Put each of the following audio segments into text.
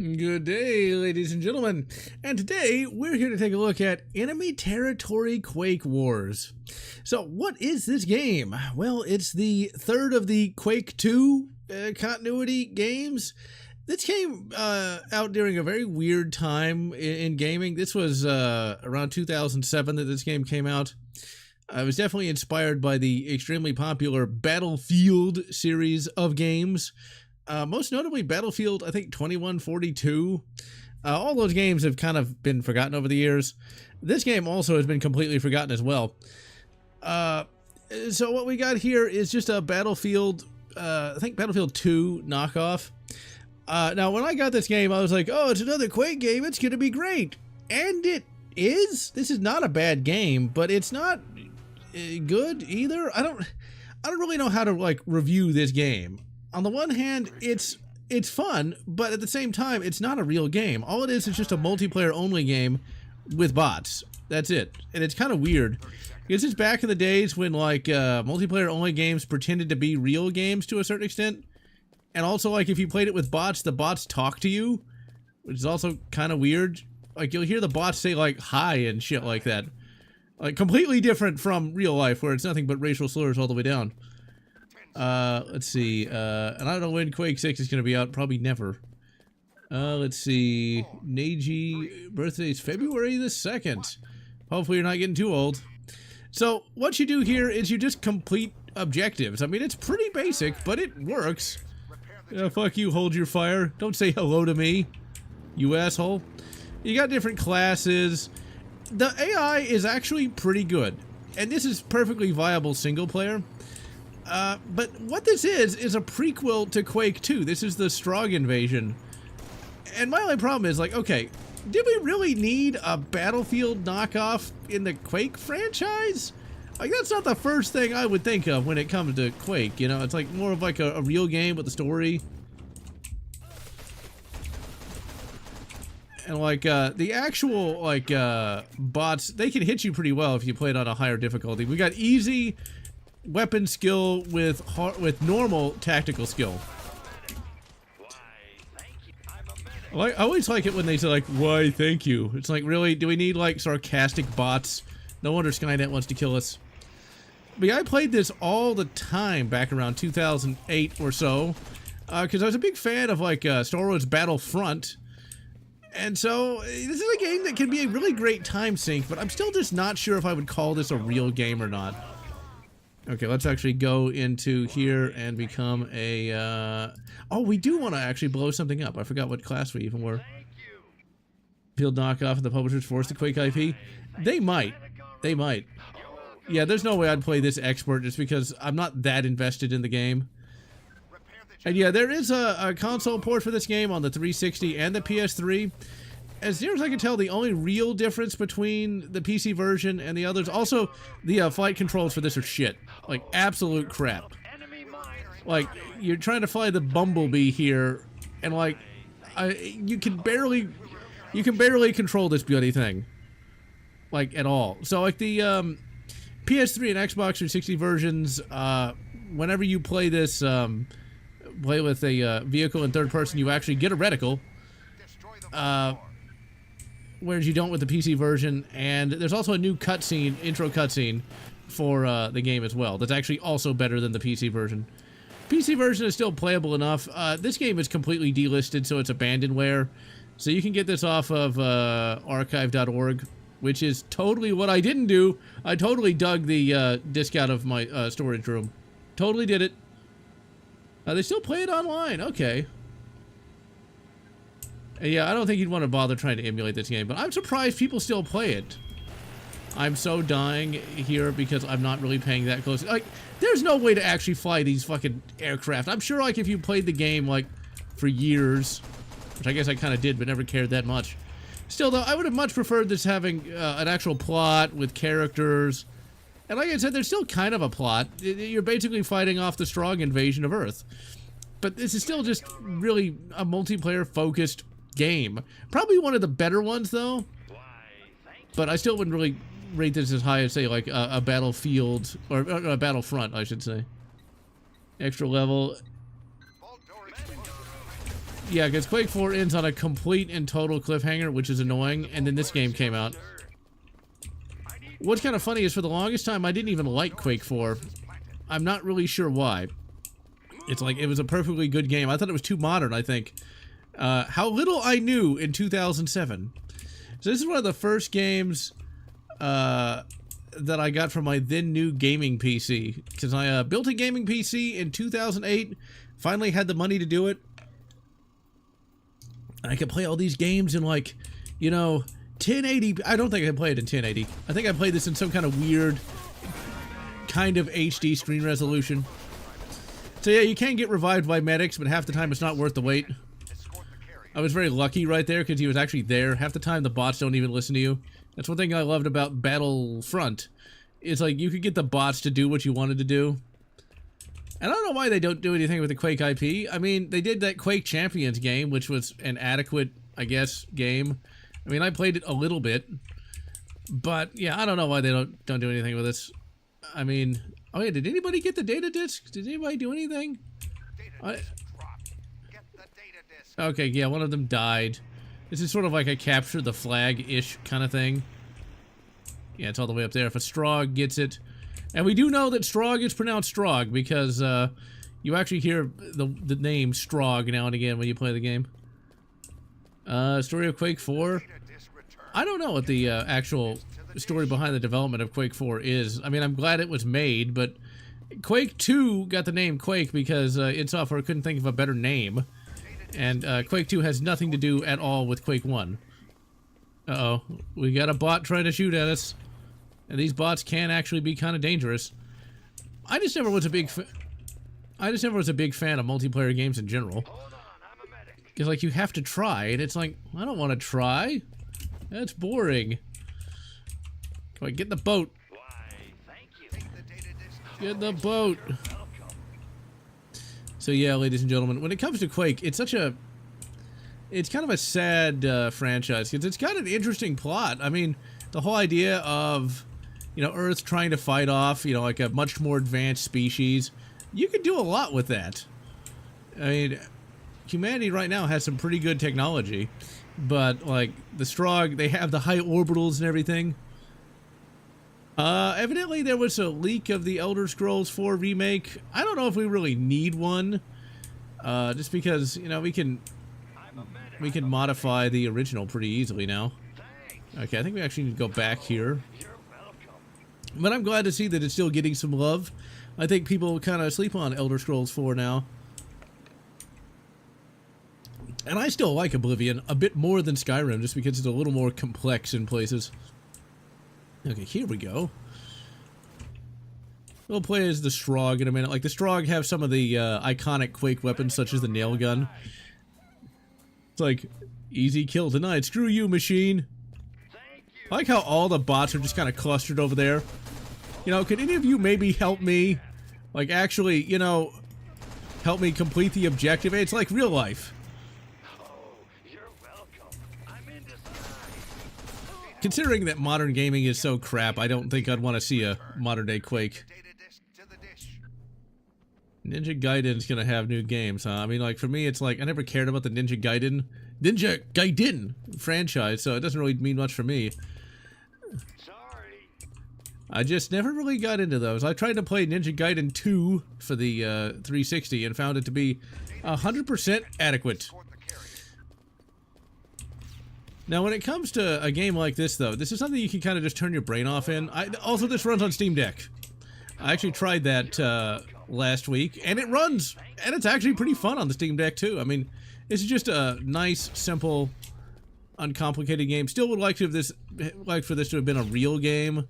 Good day, ladies and gentlemen, and today we're here to take a look at Enemy Territory Quake Wars. So, what is this game? Well, it's the third of the Quake 2 continuity games. This came out during a very weird time in gaming. This was around 2007 that this game came out. I was definitely inspired by the extremely popular Battlefield series of games. Most notably Battlefield, I think 2142. All those games have kind of been forgotten over the years. This game also has been completely forgotten as well. So what we got here is just a Battlefield, I think Battlefield 2 knockoff. Now when I got this game, I was like, oh, it's another Quake game, it's gonna be great. And it is. This is not a bad game, but it's not good either. I don't really know how to like review this game. On the one hand, it's fun, but at the same time, it's not a real game. All it is just a multiplayer-only game with bots. That's it. And it's kind of weird. This is back in the days when, like, multiplayer-only games pretended to be real games to a certain extent. And also, like, if you played it with bots, the bots talk to you, which is also kind of weird. Like, you'll hear the bots say, like, hi and shit like that. Like, completely different from real life, where it's nothing but racial slurs all the way down. Let's see, and I don't know when Quake 6 is gonna be out, probably never. Let's see, Neji, birthday's February the 2nd. Hopefully you're not getting too old. So, what you do here is you just complete objectives. I mean, it's pretty basic, but it works. Fuck you, hold your fire. Don't say hello to me, you asshole. You got different classes. The AI is actually pretty good, and this is perfectly viable single player. But what this is a prequel to Quake 2. This is the Strong Invasion. And my only problem is, like, okay, did we really need a Battlefield knockoff in the Quake franchise? Like, that's not the first thing I would think of when it comes to Quake, you know? It's like more of like a real game with a story. And like, the actual, like, bots, they can hit you pretty well if you play it on a higher difficulty. We got easy weapon skill with normal tactical skill. I always like it when they say, like, why thank you. It's like, really, do we need like sarcastic bots? No wonder Skynet wants to kill us. But yeah, I played this all the time back around 2008 or so, because I was a big fan of like Star Wars Battlefront. And so this is a game that can be a really great time sink, but I'm still just not sure if I would call this a real game or not. Okay, let's actually go into here and become a, oh, we do want to actually blow something up. I forgot what class we even were. Field knockoff and the publishers forced to Quake IP? They might. They might. Yeah, there's no way I'd play this expert just because I'm not that invested in the game. And yeah, there is a console port for this game on the 360 and the PS3. As near as I can tell, the only real difference between the PC version and the others, also, the flight controls for this are shit. Like, absolute crap. Like, you're trying to fly the Bumblebee here, and like, you can barely control this bloody thing. Like, at all. So, like, the PS3 and Xbox 360 versions, whenever you play this, play with a vehicle in third person, you actually get a reticle. Whereas you don't with the PC version, and there's also a new cutscene, intro cutscene, for the game as well. That's actually also better than the PC version. PC version is still playable enough. This game is completely delisted, so it's abandonware. So you can get this off of archive.org, which is totally what I didn't do. I totally dug the disk out of my storage room. Totally did it. They still play it online. Okay. Yeah, I don't think you'd want to bother trying to emulate this game, but I'm surprised people still play it. I'm so dying here because I'm not really paying that close. Like, there's no way to actually fly these fucking aircraft. I'm sure, like, if you played the game, like, for years, which I guess I kind of did, but never cared that much. Still, though, I would have much preferred this having an actual plot with characters. And like I said, there's still kind of a plot. You're basically fighting off the Strong Invasion of Earth. But this is still just really a multiplayer-focused game. Probably one of the better ones, though. But I still wouldn't really rate this as high as, say, like a Battlefield, or a Battlefront, I should say. Extra level. Yeah, because Quake 4 ends on a complete and total cliffhanger, which is annoying, and then this game came out. What's kind of funny is for the longest time, I didn't even like Quake 4. I'm not really sure why. It's like, it was a perfectly good game. I thought it was too modern, I think. How little I knew in 2007. So this is one of the first games that I got from my then new gaming PC. Because I built a gaming PC in 2008, finally had the money to do it. I could play all these games in like, you know, 1080. I don't think I played in 1080. I think I played this in some kind of weird kind of HD screen resolution. So yeah, you can get revived by medics, but half the time it's not worth the wait. I was very lucky right there because he was actually there. Half the time the bots don't even listen to you. That's one thing I loved about Battlefront. It's like you could get the bots to do what you wanted to do. And I don't know why they don't do anything with the Quake IP. I mean, they did that Quake Champions game, which was an adequate, I guess, game. I mean, I played it a little bit. But, yeah, I don't know why they don't do anything with this. I mean, oh yeah, did anybody get the data disc? Did anybody do anything? Okay, yeah, one of them died. This is sort of like a capture the flag-ish kind of thing. Yeah, it's all the way up there. If a Strog gets it. And we do know that Strog is pronounced Strog because you actually hear the name Strog now and again when you play the game. Story of Quake 4. I don't know what the actual story behind the development of Quake 4 is. I mean, I'm glad it was made, but Quake 2 got the name Quake because id Software couldn't think of a better name. And Quake 2 has nothing to do at all with Quake 1. Uh-oh. We got a bot trying to shoot at us. And these bots can actually be kind of dangerous. I just never was a big fan of multiplayer games in general. Because, like, you have to try, and it's like, I don't want to try. That's boring. Come on, get in the boat. Get in the boat. So yeah, ladies and gentlemen, when it comes to Quake, it's kind of a sad franchise, because it's got an interesting plot. I mean, the whole idea of, you know, Earth trying to fight off, you know, like a much more advanced species. You can do a lot with that. I mean, humanity right now has some pretty good technology, but, like, the Strog, they have the high orbitals and everything. Evidently there was a leak of the Elder Scrolls 4 remake. I don't know if we really need one, just because, you know, we can modify the original pretty easily now. Okay, I think we actually need to go back here. But I'm glad to see that it's still getting some love. I think people kind of sleep on Elder Scrolls 4 now. And I still like Oblivion a bit more than Skyrim, just because it's a little more complex in places. Okay, here we go. We'll play as the Strog in a minute. Like, the Strog have some of the iconic Quake weapons, such as the nail gun. It's like, easy kill tonight. Screw you, machine. I like how all the bots are just kind of clustered over there. You know, could any of you maybe help me? Like, actually, you know, help me complete the objective? It's like real life. Considering that modern gaming is so crap, I don't think I'd want to see a modern-day Quake. Ninja Gaiden's gonna have new games, huh? I mean, like, for me, it's like, I never cared about the Ninja Gaiden franchise, so it doesn't really mean much for me. I just never really got into those. I tried to play Ninja Gaiden 2 for the 360 and found it to be 100% adequate. Now, when it comes to a game like this, though, this is something you can kind of just turn your brain off in. Also, this runs on Steam Deck. I actually tried that last week, and it runs, and it's actually pretty fun on the Steam Deck, too. I mean, this is just a nice, simple, uncomplicated game. Still would like for this to have been a real game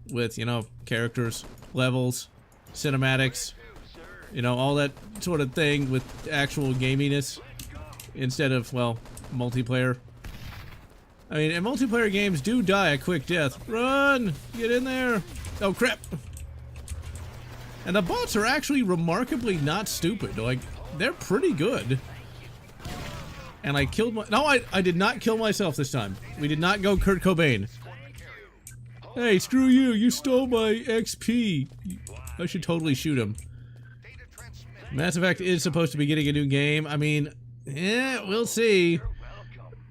with, you know, characters, levels, cinematics, you know, all that sort of thing with actual gaminess instead of, well, multiplayer. I mean, and multiplayer games do die a quick death. Run! Get in there! Oh, crap! And the bots are actually remarkably not stupid. Like, they're pretty good. And I killed my... No, I did not kill myself this time. We did not go Kurt Cobain. Hey, screw you! You stole my XP! I should totally shoot him. Mass Effect is supposed to be getting a new game. I mean, Yeah, we'll see.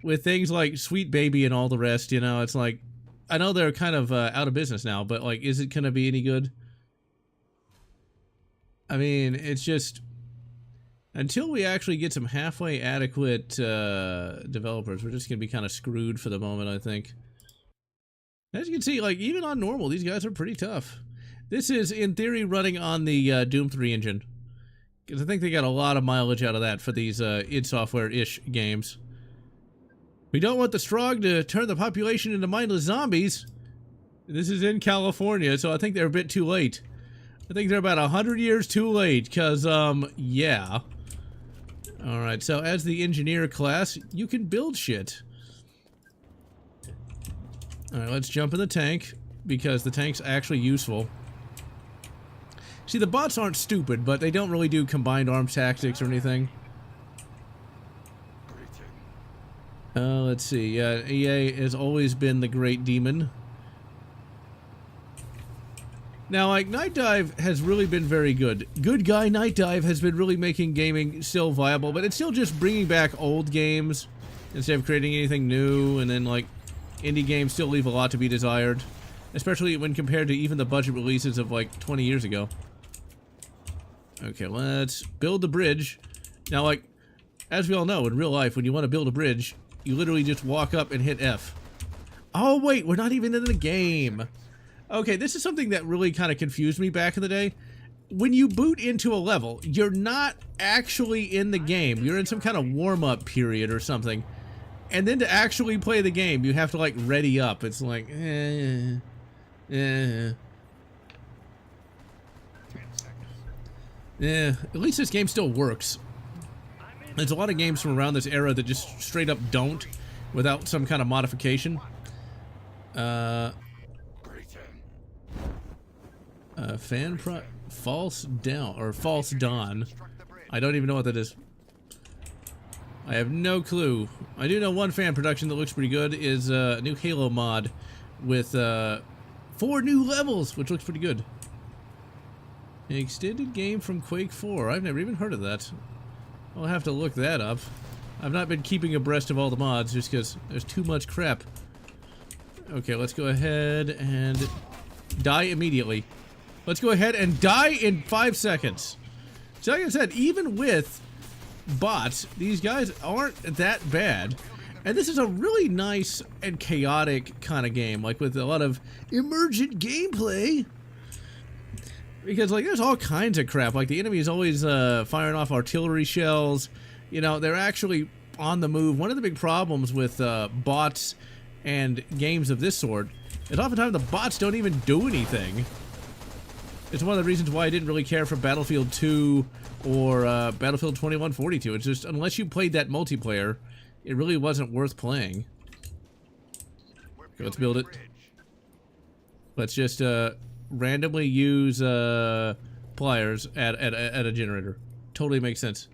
With things like Sweet Baby and all the rest, you know, it's like, I know they're kind of out of business now, but like, is it gonna be any good? I mean, it's just, until we actually get some halfway adequate developers, we're just gonna be kind of screwed for the moment, I think. As you can see, like, even on normal, these guys are pretty tough. This is, in theory, running on the Doom 3 engine. Because I think they got a lot of mileage out of that for these id Software-ish games. We don't want the strong to turn the population into mindless zombies. This is in California, so I think they're a bit too late. I think they're about 100 years too late, because, yeah. Alright, so as the engineer class, you can build shit. Alright, let's jump in the tank, because the tank's actually useful. See, the bots aren't stupid, but they don't really do combined arms tactics or anything. Let's see. EA has always been the great demon. Now, like, Night Dive has really been very good. Good Guy Night Dive has been really making gaming still viable, but it's still just bringing back old games instead of creating anything new, and then, like, indie games still leave a lot to be desired, especially when compared to even the budget releases of, like, 20 years ago. Okay, let's build the bridge. Now, like, as we all know, in real life, when you want to build a bridge, you literally just walk up and hit F. Oh, wait, we're not even in the game. Okay, this is something that really kind of confused me back in the day. When you boot into a level, you're not actually in the game. You're in some kind of warm-up period or something. And then to actually play the game, you have to, like, ready up. It's like, Yeah, at least this game still works. There's a lot of games from around this era that just straight up don't, without some kind of modification. False Dawn. I don't even know what that is. I have no clue. I do know one fan production that looks pretty good is a new Halo mod with 4 new levels, which looks pretty good. An extended game from Quake 4. I've never even heard of that. I'll have to look that up. I've not been keeping abreast of all the mods just because there's too much crap. Okay, let's go ahead and die immediately. Let's go ahead and die in 5 seconds. So like I said, even with bots, these guys aren't that bad. And this is a really nice and chaotic kind of game, like with a lot of emergent gameplay. Because, like, there's all kinds of crap. Like, the enemy is always firing off artillery shells. You know, they're actually on the move. One of the big problems with bots and games of this sort is oftentimes the bots don't even do anything. It's one of the reasons why I didn't really care for Battlefield 2 or Battlefield 2142. It's just, unless you played that multiplayer, it really wasn't worth playing. Okay, let's build it. Let's just randomly use pliers at a generator. Totally makes sense.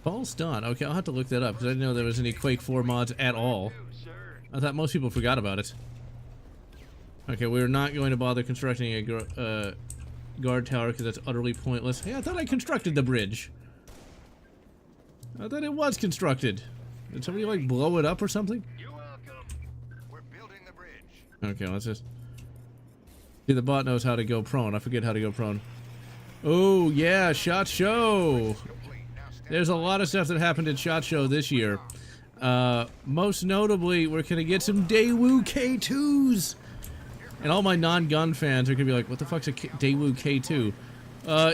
False Dawn. Okay, I'll have to look that up because I didn't know there was any Quake 4 mods at all. I thought most people forgot about it. Okay, we're not going to bother constructing a guard tower because that's utterly pointless. Hey, I thought I constructed the bridge. I thought it was constructed. Did somebody, like, blow it up or something? You're welcome. We're building the bridge. Okay, let's just... See, the bot knows how to go prone. I forget how to go prone. Oh, yeah, SHOT Show! There's a lot of stuff that happened at SHOT Show this year. Most notably, we're gonna get some Daewoo K2s! And all my non-gun fans are gonna be like, what the fuck's a Daewoo K2?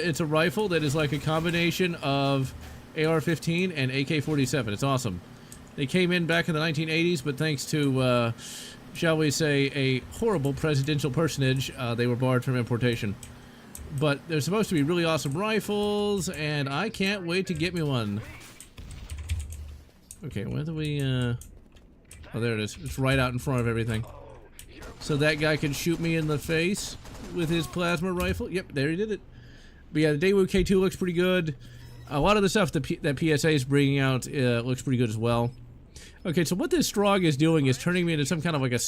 It's a rifle that is like a combination of AR-15 and AK-47. It's awesome. They came in back in the 1980s, but thanks to, shall we say, a horrible presidential personage, they were barred from importation. But they're supposed to be really awesome rifles, and I can't wait to get me one. Okay, where do we, oh, there it is. It's right out in front of everything. So that guy can shoot me in the face with his plasma rifle. Yep, there he did it. But yeah, the Daewoo K2 looks pretty good. A lot of the stuff that PSA is bringing out looks pretty good as well. Okay, so what this Strog is doing is turning me into some kind of like a...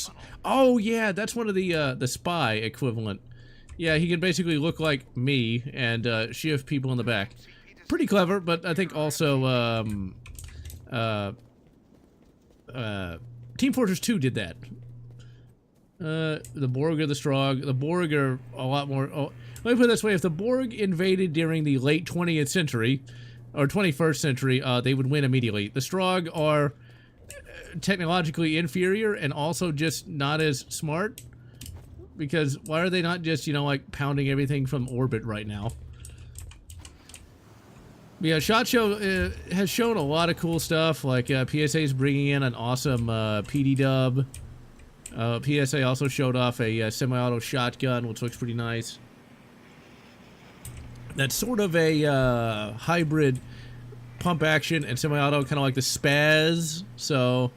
Oh, yeah, that's one of the spy equivalent. Yeah, he can basically look like me and shift people in the back. pretty clever, but I think also Team Fortress 2 did that. The Borg are the strong. The Borg are a lot more... Oh, let me put it this way. If the Borg invaded during the late 20th century, or 21st century, they would win immediately. The Strog are technologically inferior and also just not as smart. Because why are they not just, you know, like, pounding everything from orbit right now? Yeah, SHOT Show has shown a lot of cool stuff, like PSA is bringing in an awesome PD dub. PSA also showed off a semi-auto shotgun, which looks pretty nice. That's sort of a hybrid pump action and semi-auto, kind of like the Spaz, so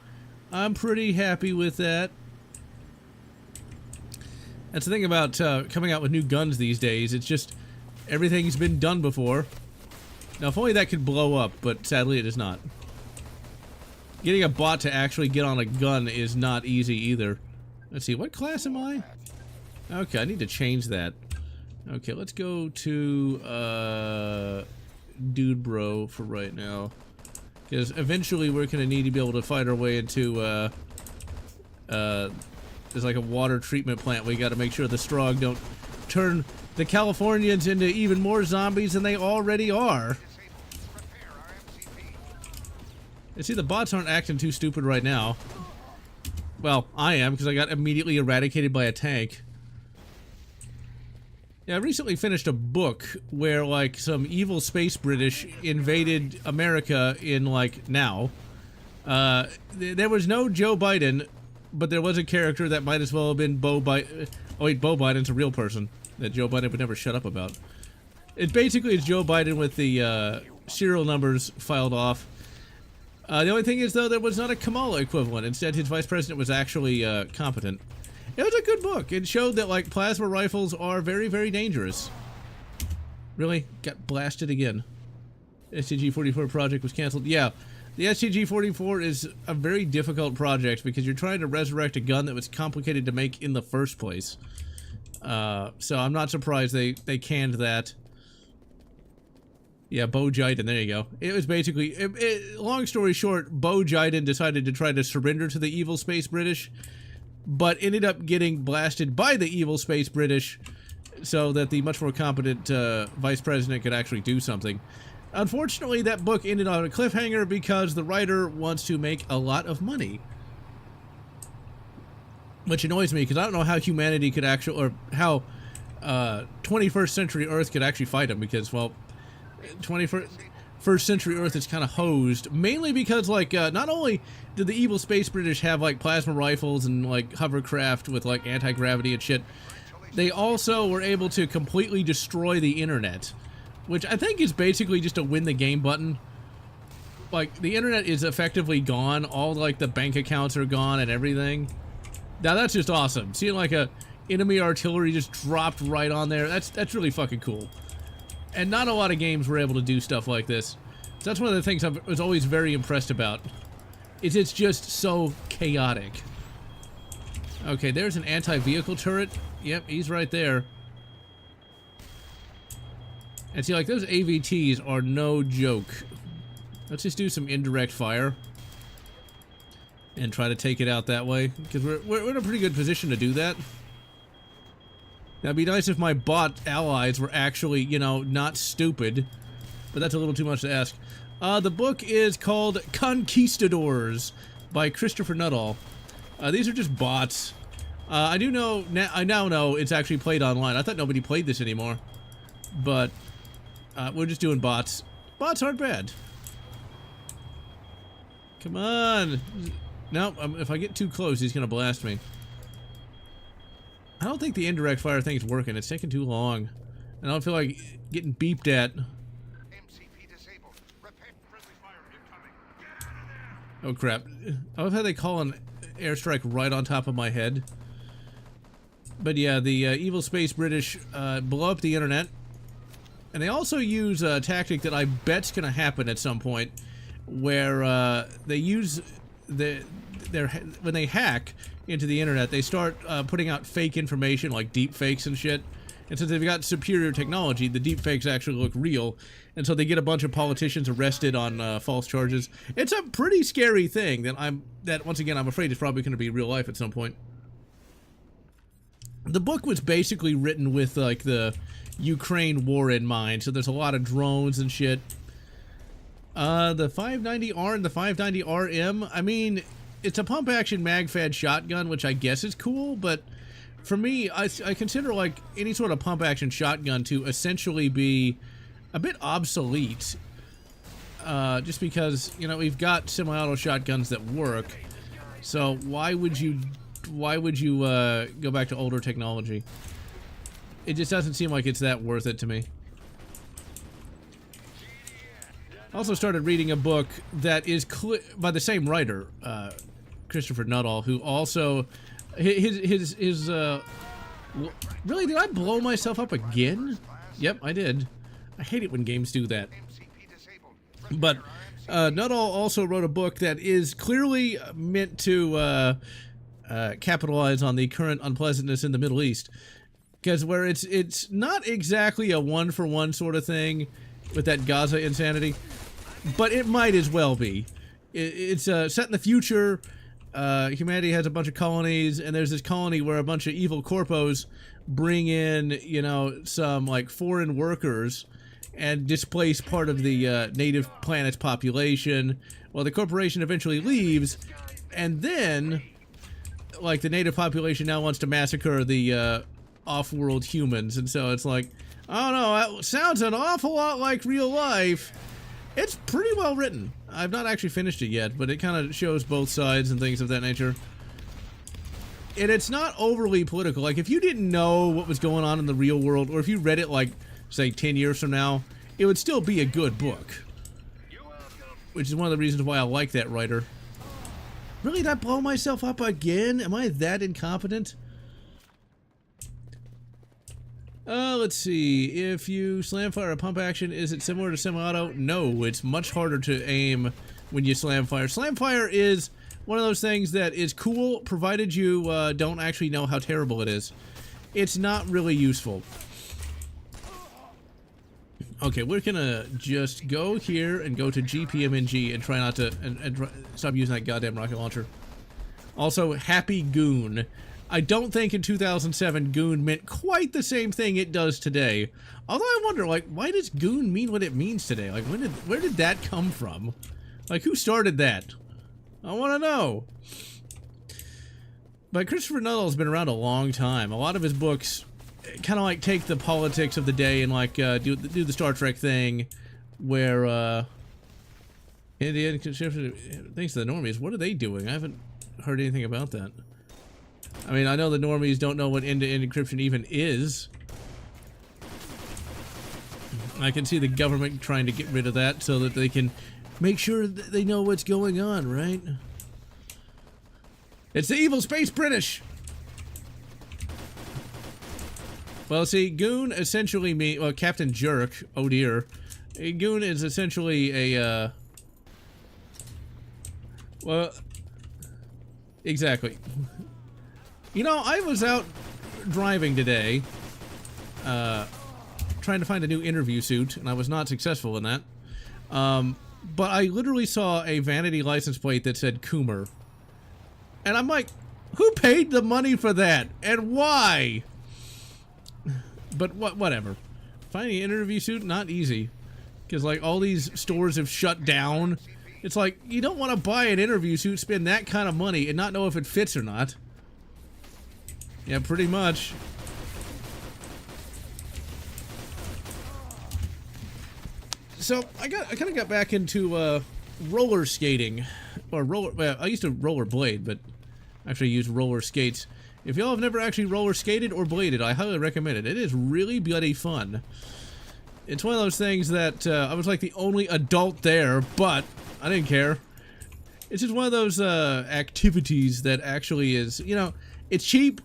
I'm pretty happy with that. That's the thing about coming out with new guns these days, it's just everything's been done before. Now, if only that could blow up, but sadly it is not. Getting a bot to actually get on a gun is not easy either. Let's see, what class am I? Okay, I need to change that. Okay, let's go to Dude Bro for right now. Because eventually we're going to need to be able to fight our way into there's like a water treatment plant. We got to make sure the Strog don't turn the Californians into even more zombies than they already are. You see, the bots aren't acting too stupid right now. Well, I am, because I got immediately eradicated by a tank. Yeah, I recently finished a book where, like, some evil space British invaded America in, like, now. There was no Joe Biden, but there was a character that might as well have been Bo Biden. Oh wait, Bo Biden's a real person that Joe Biden would never shut up about. It basically is Joe Biden with the serial numbers filed off. The only thing is, though, there was not a Kamala equivalent. Instead, his vice president was actually competent. It was a good book. It showed that, like, plasma rifles are very, very dangerous. Really? Got blasted again. STG-44 project was canceled. Yeah, the STG-44 is a very difficult project because you're trying to resurrect a gun that was complicated to make in the first place. So I'm not surprised they canned that. Yeah, Bo Jiden, there you go. It was basically, long story short, Bo Jiden decided to try to surrender to the evil space British, but ended up getting blasted by the evil space British so that the much more competent vice president could actually do something. Unfortunately, that book ended on a cliffhanger because the writer wants to make a lot of money. Which annoys me, because I don't know how humanity could actually, or how 21st century Earth could actually fight him, because, well, 21st century Earth is kind of hosed, mainly because, like, not only did the evil space British have, like, plasma rifles and, like, hovercraft with, like, anti-gravity and shit, they also were able to completely destroy the internet, which I think is basically just a win the game button. Like, the internet is effectively gone, all, like, the bank accounts are gone and everything. Now, that's just awesome. Seeing, like, a enemy artillery just dropped right on there, that's really fucking cool. And not a lot of games were able to do stuff like this. So that's one of the things I was always very impressed about. Is it's just so chaotic. Okay, there's an anti-vehicle turret. Yep, he's right there. And see, like, those AVTs are no joke. Let's just do some indirect fire. And try to take it out that way. Because we're in a pretty good position to do that. Now, it'd be nice if my bot allies were actually, you know, not stupid. But that's a little too much to ask. The book is called Conquistadors by Christopher Nuttall. These are just bots. I now know it's actually played online. I thought nobody played this anymore. But we're just doing bots. Bots aren't bad. Come on. No, if I get too close, he's going to blast me. I don't think the indirect fire thing's working. It's taking too long. And I don't feel like getting beeped at. Oh crap. I love how they call an airstrike right on top of my head. But yeah, the evil space British blow up the internet. And they also use a tactic that I bet's going to happen at some point. Where they use when they hack into the internet, they start putting out fake information like deep fakes and shit, And since they've got superior technology, the deepfakes actually look real. And so they get a bunch of politicians arrested on false charges. It's a pretty scary thing that once again, I'm afraid is probably going to be real life at some point. The book was basically written with, like, the Ukraine war in mind. So there's a lot of drones and shit. The 590R and the 590RM, I mean, it's a pump-action mag-fed shotgun, which I guess is cool, but for me, I consider, like, any sort of pump-action shotgun to essentially be a bit obsolete. Just because, you know, we've got semi-auto shotguns that work, so why would you go back to older technology? It just doesn't seem like it's that worth it to me. I also started reading a book that is by the same writer, Christopher Nuttall, who also really, did I blow myself up again? Yep, I did. I hate it when games do that. But Nuttall also wrote a book that is clearly meant to capitalize on the current unpleasantness in the Middle East, because where it's not exactly a one-for-one sort of thing with that Gaza insanity, but it might as well be. It's set in the future. Humanity has a bunch of colonies, and there's this colony where a bunch of evil corpos bring in, you know, some, like, foreign workers and displace part of the native planet's population. Well, the corporation eventually leaves, and then, like, the native population now wants to massacre the off-world humans, and so it's like, I don't know, that sounds an awful lot like real life. It's pretty well written. I've not actually finished it yet, but it kind of shows both sides and things of that nature. And it's not overly political. Like, if you didn't know what was going on in the real world, or if you read it, like, say, 10 years from now, it would still be a good book. Which is one of the reasons why I like that writer. Really, did I blow myself up again? Am I that incompetent? Let's see. If you slam fire a pump action, is it similar to semi-auto? No, it's much harder to aim when you slam fire. Slam fire is one of those things that is cool, provided you don't actually know how terrible it is. It's not really useful. Okay, we're gonna just go here and go to GPMNG and try not to stop using that goddamn rocket launcher. Also, Happy Goon. I don't think in 2007 Goon meant quite the same thing it does today. Although I wonder, like, why does Goon mean what it means today? Like, where did that come from? Like, who started that? I want to know. But Christopher Nuttall's been around a long time. A lot of his books kind of like take the politics of the day and like do the Star Trek thing, where Indian thanks to the normies. What are they doing? I haven't heard anything about that. I mean, I know the normies don't know what end-to-end encryption even is. I can see the government trying to get rid of that so that they can make sure that they know what's going on, right? It's the evil space British! Well, see, Goon essentially means... Well, Captain Jerk, oh dear. Goon is essentially a, well... Exactly. You know, I was out driving today, trying to find a new interview suit, and I was not successful in that. But I literally saw a vanity license plate that said Coomer. And I'm like, who paid the money for that? And why? But whatever. Finding an interview suit, not easy. Because, like, all these stores have shut down. It's like, you don't want to buy an interview suit, spend that kind of money, and not know if it fits or not. Yeah, pretty much. So I kind of got back into roller skating, or well, I used to rollerblade, but actually use roller skates. If y'all have never actually roller skated or bladed, I highly recommend it. It is really bloody fun. It's one of those things that I was like the only adult there, but I didn't care. It's just one of those activities that actually is, you know, it's cheap.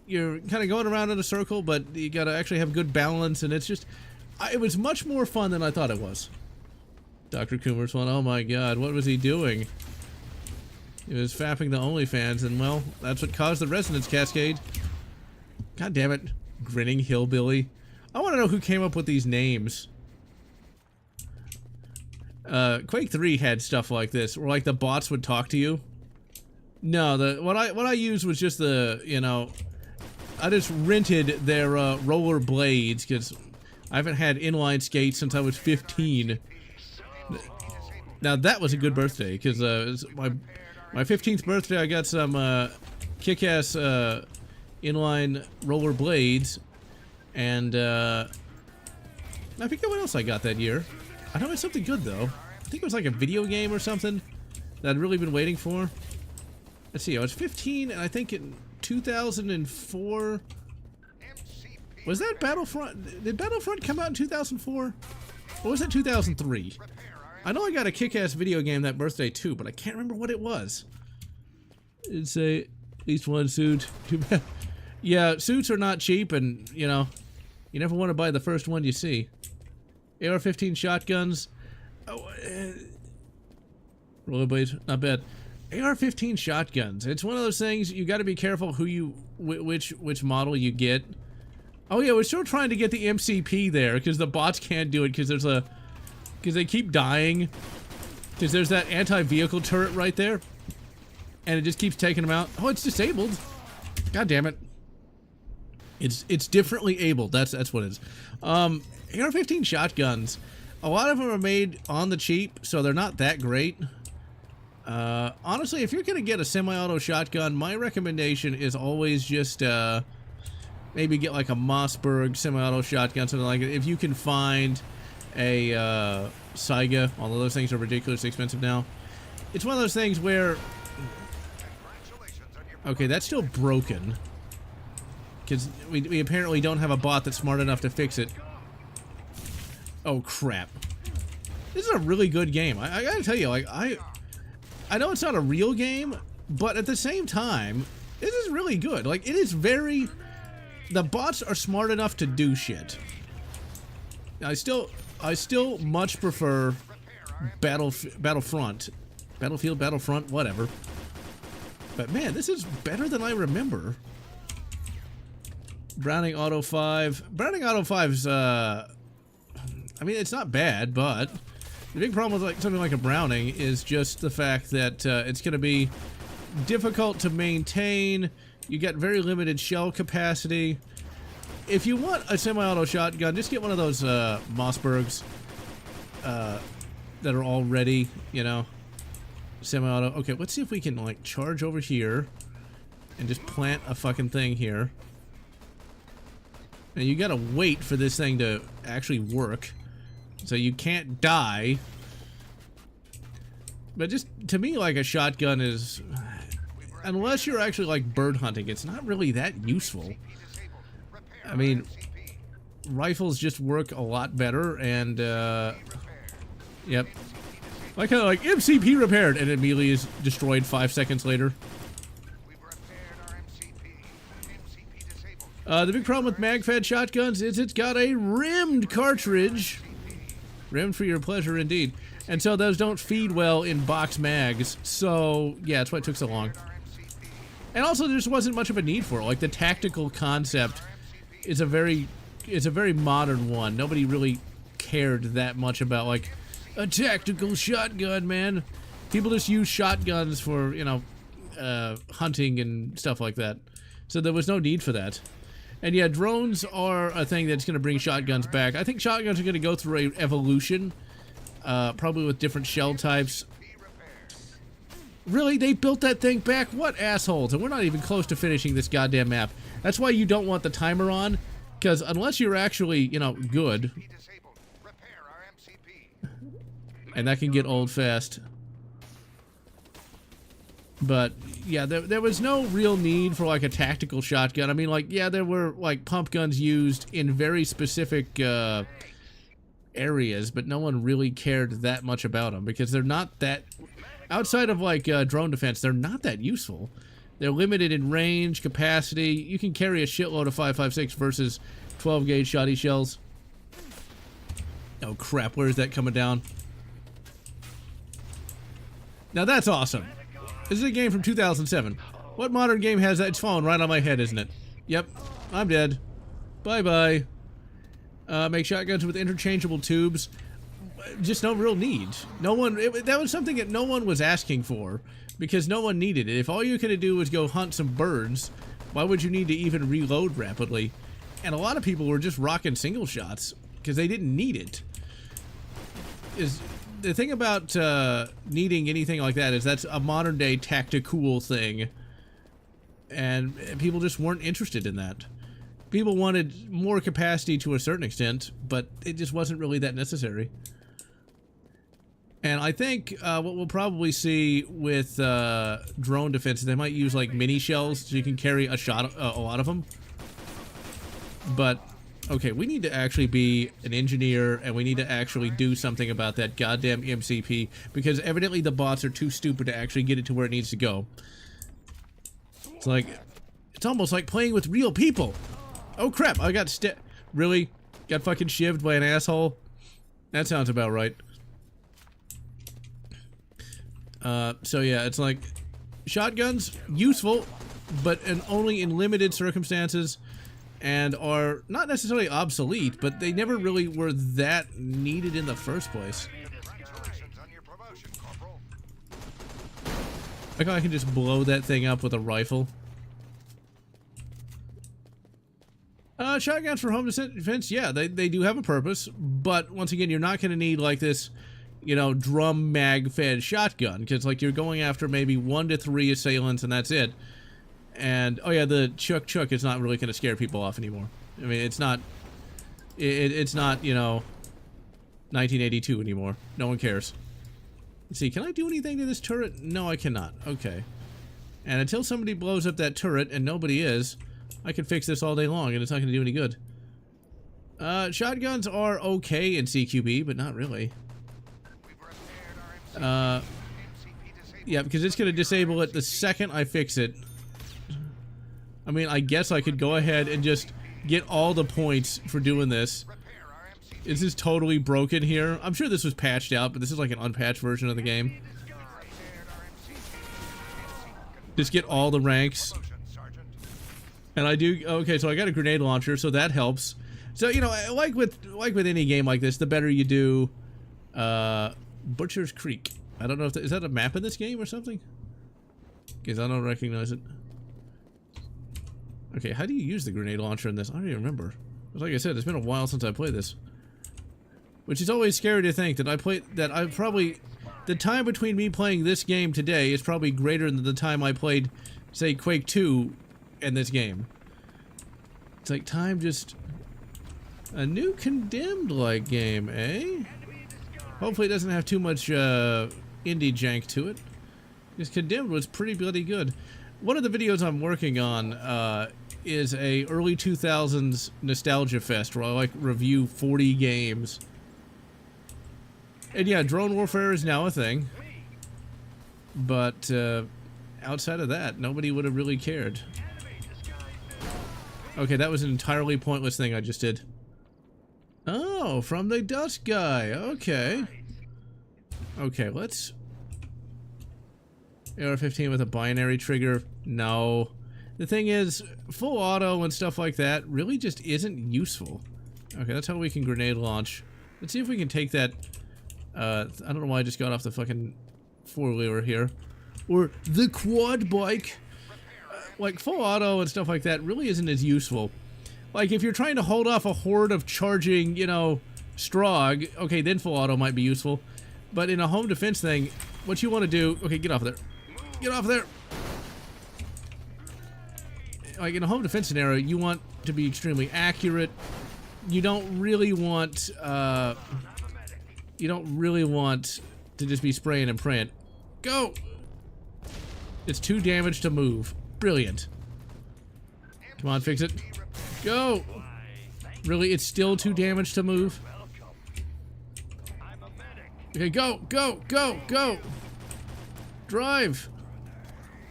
You're kind of going around in a circle, but you gotta actually have good balance, and it's just... it was much more fun than I thought it was. Dr. Coomer's one, oh my god, what was he doing? He was fapping the OnlyFans, and well, that's what caused the resonance cascade. God damn it. Grinning Hillbilly. I want to know who came up with these names. Quake 3 had stuff like this, where like the bots would talk to you. No, what I used was just the, you know, I just rented their roller blades because I haven't had inline skates since I was 15. Now that was a good birthday because my 15th birthday I got some kick-ass inline roller blades, and I forget what else I got that year. I know it's something good though. I think it was like a video game or something that I'd really been waiting for. Let's see, I was 15, and I think in 2004... Was that Battlefront? Did Battlefront come out in 2004? Or was it 2003? I know I got a kick-ass video game that birthday too, but I can't remember what it was. It'd say, at least one suit. Too bad. Yeah, suits are not cheap, and, you know, you never want to buy the first one you see. AR-15 shotguns. Oh, rollerblades, not bad. AR-15 shotguns. It's one of those things you got to be careful who you which model you get. Oh yeah, we're still trying to get the MCP there because the bots can't do it because they keep dying because there's that anti-vehicle turret right there, and it just keeps taking them out. Oh, it's disabled. God damn it. It's differently abled. That's what it is. AR-15 shotguns. A lot of them are made on the cheap, so they're not that great. Honestly, if you're gonna get a semi-auto shotgun, my recommendation is always just maybe get like a Mossberg semi-auto shotgun, something like it. If you can find a Saiga, although those things are ridiculously expensive now. It's one of those things where, okay, that's still broken because we apparently don't have a bot that's smart enough to fix it. Oh crap! This is a really good game. I gotta tell you, like I know it's not a real game, but at the same time, this is really good. Like, it is very... The bots are smart enough to do shit. I still much prefer Battlefront. Battlefield, Battlefront, whatever. But man, this is better than I remember. Browning Auto 5. Browning Auto 5's, I mean, it's not bad, but... The big problem with like something like a Browning is just the fact that it's going to be difficult to maintain. You get very limited shell capacity. If you want a semi-auto shotgun, just get one of those Mossbergs that are already, you know, semi-auto. Okay, let's see if we can like charge over here and just plant a fucking thing here. And you got to wait for this thing to actually work. So you can't die. But just, to me, like, a shotgun is... Unless you're actually, like, bird hunting, it's not really that useful. I mean, rifles just work a lot better, and, yep. Like, kind of like, MCP repaired, and it immediately is destroyed 5 seconds later. The big problem with mag-fed shotguns is it's got a rimmed cartridge. Rimmed for your pleasure, indeed. And so those don't feed well in box mags. So, yeah, that's why it took so long. And also, there just wasn't much of a need for it. Like, the tactical concept is a very modern one. Nobody really cared that much about, like, a tactical shotgun, man. People just use shotguns for, you know, hunting and stuff like that. So there was no need for that. And yeah, drones are a thing that's going to bring shotguns back. I think shotguns are going to go through an evolution, probably with different shell types. Really? They built that thing back? What assholes? And we're not even close to finishing this goddamn map. That's why you don't want the timer on, because unless you're actually, you know, good, and that can get old fast. But yeah, there was no real need for like a tactical shotgun. I mean, like, yeah, there were like pump guns used in very specific areas, but no one really cared that much about them because they're not that, outside of like drone defense, they're not that useful. They're limited in range, capacity. You can carry a shitload of 5.56 versus 12 gauge shoddy shells. Oh crap, where is that coming down? Now that's awesome. This is a game from 2007. What modern game has that? It's falling right on my head, isn't it? Yep, I'm dead. Bye-bye. Make shotguns with interchangeable tubes. Just no real need. No one, that was something that no one was asking for, because no one needed it. If all you could do was go hunt some birds, why would you need to even reload rapidly? And a lot of people were just rocking single shots because they didn't need it. Is the thing about needing anything like that is that's a modern day tactical thing, and people just weren't interested in that. People wanted more capacity to a certain extent, but it just wasn't really that necessary. And I think what we'll probably see with drone defense is they might use like mini shells so you can carry a lot of them. But okay, we need to actually be an engineer, and we need to actually do something about that goddamn MCP, because evidently the bots are too stupid to actually get it to where it needs to go. It's like, it's almost like playing with real people. Oh crap, I got really? Got fucking shivved by an asshole? That sounds about right. So yeah, it's like, shotguns, useful, but only in limited circumstances, and are not necessarily obsolete, but they never really were that needed in the first place. Like, I can just blow that thing up with a rifle. Shotguns for home defense, yeah, they do have a purpose, but once again, you're not going to need like this, you know, drum mag fed shotgun, because like you're going after maybe 1 to 3 assailants and that's it. And oh yeah, the chuck is not really going to scare people off anymore. I mean, it's not it's not, you know, 1982 anymore. No one cares. Let's see, can I do anything to this turret? No, I cannot. Okay. And until somebody blows up that turret, and nobody is, I can fix this all day long and it's not going to do any good. Shotguns are okay in CQB, but not really. Yeah, because it's going to disable it the second I fix it. I mean, I guess I could go ahead and just get all the points for doing this. Is this totally broken here? I'm sure this was patched out, but this is like an unpatched version of the game. Just get all the ranks. And I do, okay, so I got a grenade launcher, so that helps. So, you know, like with any game like this, the better you do, Butcher's Creek. I don't know if is that a map in this game or something? Because I don't recognize it. Okay, how do you use the grenade launcher in this? I don't even remember. Like I said, it's been a while since I played this. Which is always scary to think that the time between me playing this game today is probably greater than the time I played, say, Quake 2 in this game. It's like time just... A new Condemned-like game, eh? Hopefully it doesn't have too much indie jank to it. Because Condemned was pretty bloody good. One of the videos I'm working on is a early 2000s nostalgia fest where I like review 40 games. And yeah, drone warfare is now a thing. But outside of that, nobody would have really cared. Okay, that was an entirely pointless thing I just did. Oh, from the dust guy. Okay. Okay, let's... AR-15 with a binary trigger. No. The thing is, full auto and stuff like that really just isn't useful. Okay, that's how we can grenade launch. Let's see if we can take that... I don't know why I just got off the fucking four-wheeler here. Or the quad bike. Like, full auto and stuff like that really isn't as useful. Like, if you're trying to hold off a horde of charging, you know, Strogg, okay, then full auto might be useful. But in a home defense thing, what you want to do... Okay, get off of there. Get off of there! Like, in a home defense scenario, you want to be extremely accurate. You don't really want... you don't really want to just be spraying and praying. Go! It's 2 damage to move. Brilliant. Come on, fix it. Go! Really, it's still 2 damage to move? Okay, go, go, go, go! Drive!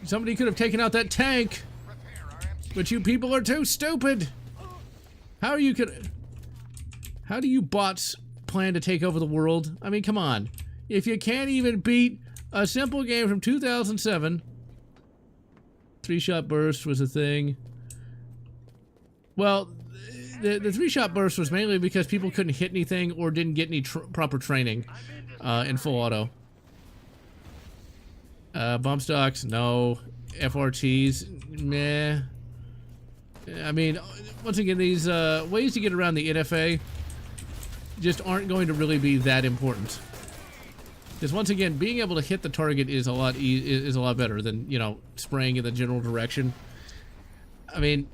Somebody could have taken out that tank! But you people are too stupid! How are you How do you bots plan to take over the world? I mean, come on. If you can't even beat a simple game from 2007... 3-shot burst was a thing. Well, the three-shot burst was mainly because people couldn't hit anything or didn't get any proper training in full auto. Bump stocks, no. FRTs, meh. I mean, once again, these ways to get around the NFA just aren't going to really be that important. Because once again, being able to hit the target is a lot better than, you know, spraying in the general direction. I mean,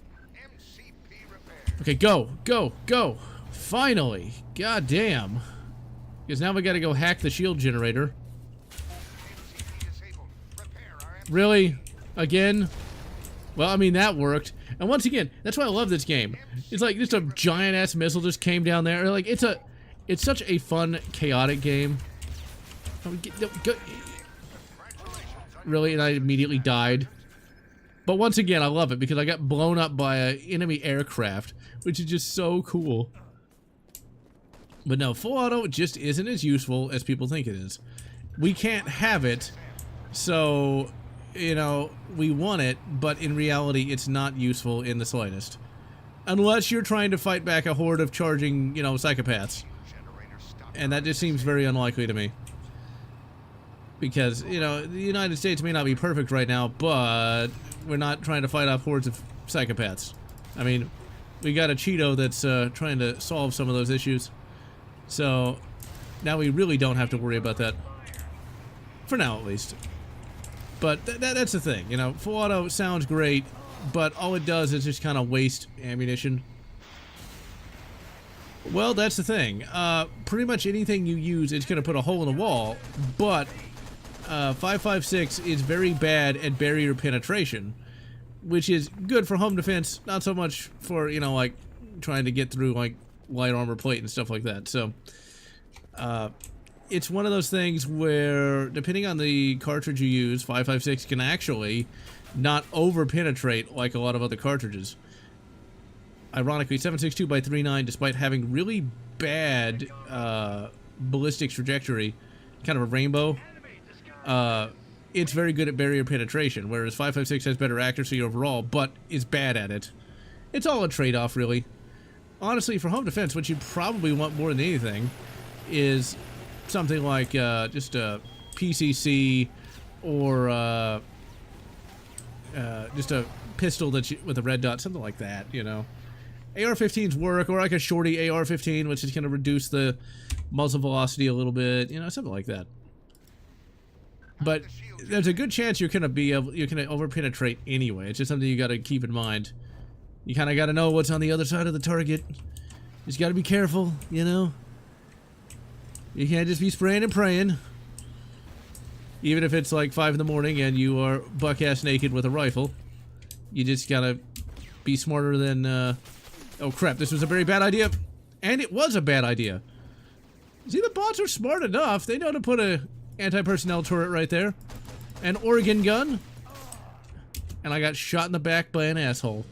okay, go, go, go! Finally, god damn! Because now we got to go hack the shield generator. Really? Again? Well, I mean, that worked. And once again, that's why I love this game. It's like just a giant ass missile just came down there. Like it's such a fun, chaotic game. Really, and I immediately died. But once again, I love it because I got blown up by an enemy aircraft, which is just so cool. But no, full auto just isn't as useful as people think it is. We can't have it, so, you know, we want it, but in reality, it's not useful in the slightest. Unless you're trying to fight back a horde of charging, you know, psychopaths. And that just seems very unlikely to me. Because, you know, the United States may not be perfect right now, but we're not trying to fight off hordes of psychopaths. I mean, we got a Cheeto that's trying to solve some of those issues. So, now we really don't have to worry about that. For now, at least. But that's the thing, you know, full auto sounds great, but all it does is just kind of waste ammunition. Well, that's the thing. Pretty much anything you use is going to put a hole in the wall, but 5.56 is very bad at barrier penetration, which is good for home defense, not so much for, you know, like, trying to get through, like, light armor plate and stuff like that. So, it's one of those things where, depending on the cartridge you use, 5.56 can actually not over-penetrate like a lot of other cartridges. Ironically, 7.62 by 3.9, despite having really bad ballistics trajectory, kind of a rainbow, it's very good at barrier penetration, whereas 5.56 has better accuracy overall, but is bad at it. It's all a trade-off, really. Honestly, for home defense, what you probably want more than anything is something like just a PCC or just a pistol with a red dot, something like that, you know. AR-15s work, or like a shorty AR-15, which is going to reduce the muzzle velocity a little bit, you know, something like that. But there's a good chance you're going to over-penetrate anyway. It's just something you got to keep in mind. You kind of got to know what's on the other side of the target. Just got to be careful, you know. You can't just be spraying and praying. Even if it's like 5 in the morning and you are buck-ass naked with a rifle. You just gotta be smarter than, oh crap, this was a very bad idea. And it was a bad idea. See, the bots are smart enough. They know to put a anti-personnel turret right there. An organ gun. And I got shot in the back by an asshole.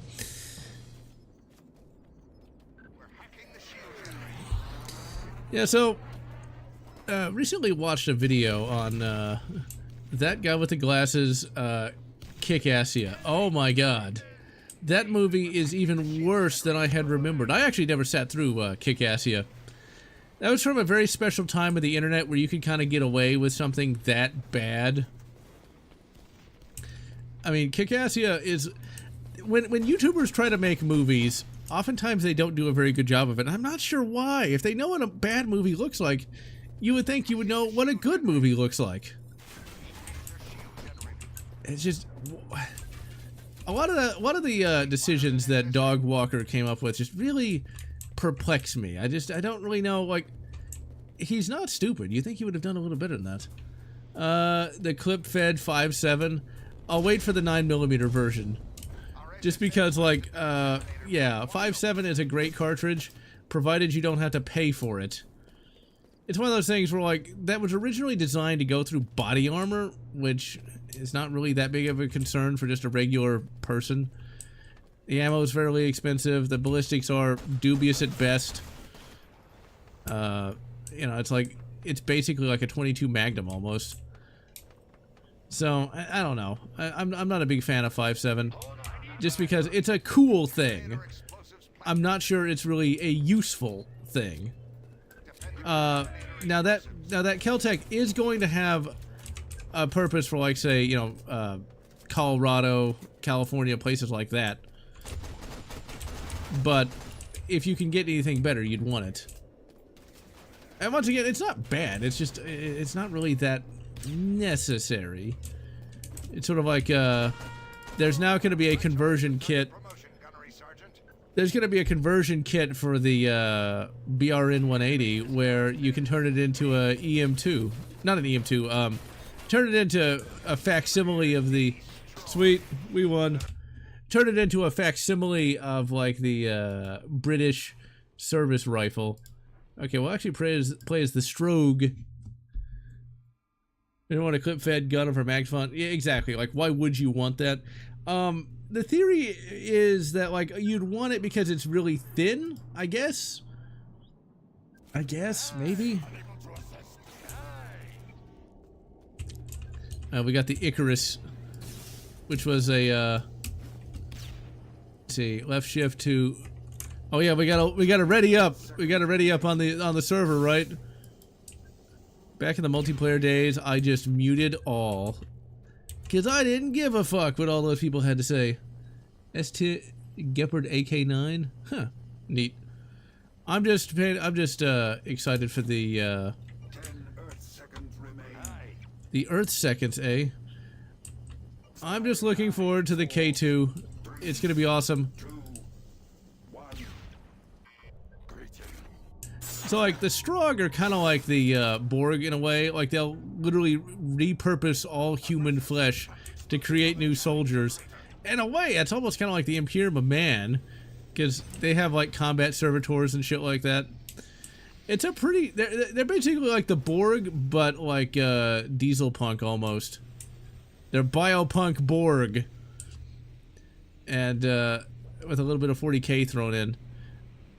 Yeah, so... recently watched a video on that guy with the glasses, Kick-Assia. Oh my god. That movie is even worse than I had remembered. I actually never sat through Kick-Assia. That was from a very special time of the internet where you could kind of get away with something that bad. I mean, Kick-Assia is... When YouTubers try to make movies, oftentimes they don't do a very good job of it. I'm not sure why. If they know what a bad movie looks like, you would think you would know what a good movie looks like. It's just a lot of the decisions that Dog Walker came up with just really perplex me. I don't really know. Like, he's not stupid. You think he would have done a little better than that? The clip fed 5.7. I'll wait for the 9mm version, just because, like, yeah, 5.7 is a great cartridge, provided you don't have to pay for it. It's one of those things where, like, that was originally designed to go through body armor, which is not really that big of a concern for just a regular person. The ammo is fairly expensive. The ballistics are dubious at best. You know, it's basically like a .22 Magnum almost. So, I don't know. I'm not a big fan of 5.7, just because it's a cool thing. I'm not sure it's really a useful thing. Now that Keltec is going to have a purpose for, like, say, you know, Colorado, California, places like that. But if you can get anything better, you'd want it. And once again, it's not bad. It's just, it's not really that necessary. It's sort of like, there's now going to be a conversion kit. There's going to be a conversion kit for the BRN 180 where you can turn it into a EM2. Not an EM2, turn it into a facsimile of the... Sweet, we won. Turn it into a facsimile of, like, the British service rifle. Okay, we'll actually play as the Strogue. You don't want a clip-fed gun for max fun. Yeah, exactly. Like, why would you want that? The theory is that, like, you'd want it because it's really thin, I guess. Maybe. We got the Icarus, which was a, let's see, left shift to... Oh yeah, we gotta ready up. We gotta ready up on the server, right? Back in the multiplayer days, I just muted all, cause I didn't give a fuck what all those people had to say. ST Gepard AK-9, huh? Neat. I'm just excited for the Earth seconds, eh? I'm just looking forward to the K2. It's gonna be awesome. So, like, the Strogg are kind of like the Borg in a way. Like, they'll literally repurpose all human flesh to create new soldiers. In a way, it's almost kind of like the Imperium of Man, because they have, like, combat servitors and shit like that. It's a pretty... They're basically like the Borg, but like Diesel Punk almost. They're Biopunk Borg. And with a little bit of 40k thrown in.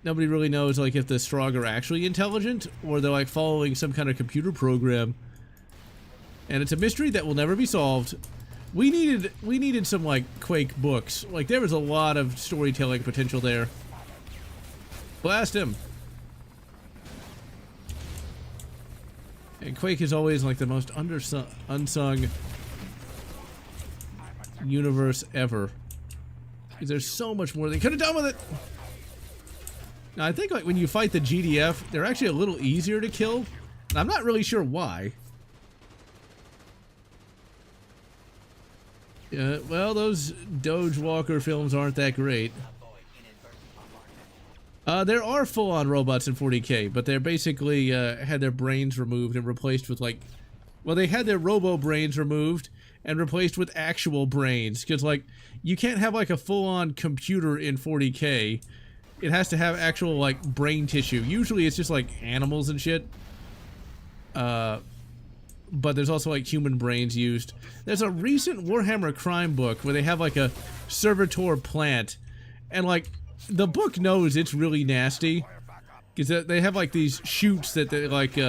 Nobody really knows, like, if the Strogg are actually intelligent or they're, like, following some kind of computer program. And it's a mystery that will never be solved. We needed some, like, Quake books. Like, there was a lot of storytelling potential there. Blast him. And Quake is always, like, the most unsung universe ever. Because there's so much more they could have done with it. Now, I think, like, when you fight the GDF, they're actually a little easier to kill. And I'm not really sure why. Well, those Doge Walker films aren't that great. There are full-on robots in 40k, but they're basically, had their brains removed and replaced with, like... Well, they had their robo-brains removed and replaced with actual brains. Because, like, you can't have, like, a full-on computer in 40k. It has to have actual, like, brain tissue. Usually it's just, like, animals and shit. But there's also, like, human brains used. There's a recent Warhammer crime book where they have, like, a servitor plant. And, like, the book knows it's really nasty. Because they have, like, these chutes that they, like,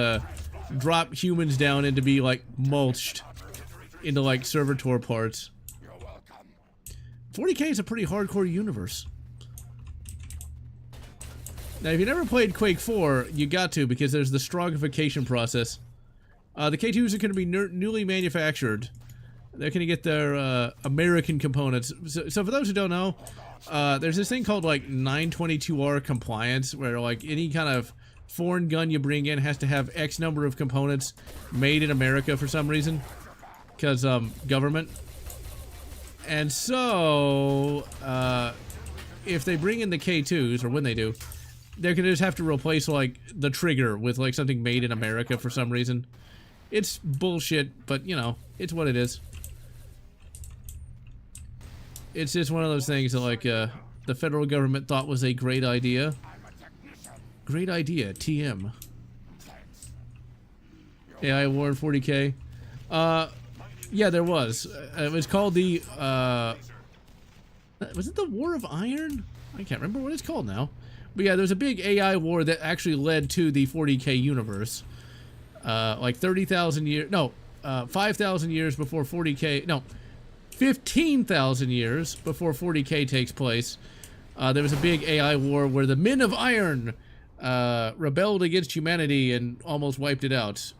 drop humans down into be, like, mulched into, like, servitor parts. 40k is a pretty hardcore universe. Now, if you never played Quake 4, you got to, because there's the Stroggification process. The K2s are going to be newly manufactured. They're going to get their American components. So for those who don't know, there's this thing called, like, 922R compliance, where, like, any kind of foreign gun you bring in has to have X number of components made in America for some reason. Because, government. And so, if they bring in the K2s, or when they do, they're gonna just have to replace, like, the trigger with, like, something made in America for some reason. It's bullshit, but, you know, it's what it is. It's just one of those things that, like, the federal government thought was a great idea. Great idea, TM. AI award 40k. Yeah, there was. It was called the, was it the War of Iron? I can't remember what it's called now. But yeah, there was a big AI war that actually led to the 40k universe. Like 30,000 years, no, 5,000 years before 40k, no, 15,000 years before 40k takes place. There was a big AI war where the Men of Iron rebelled against humanity and almost wiped it out.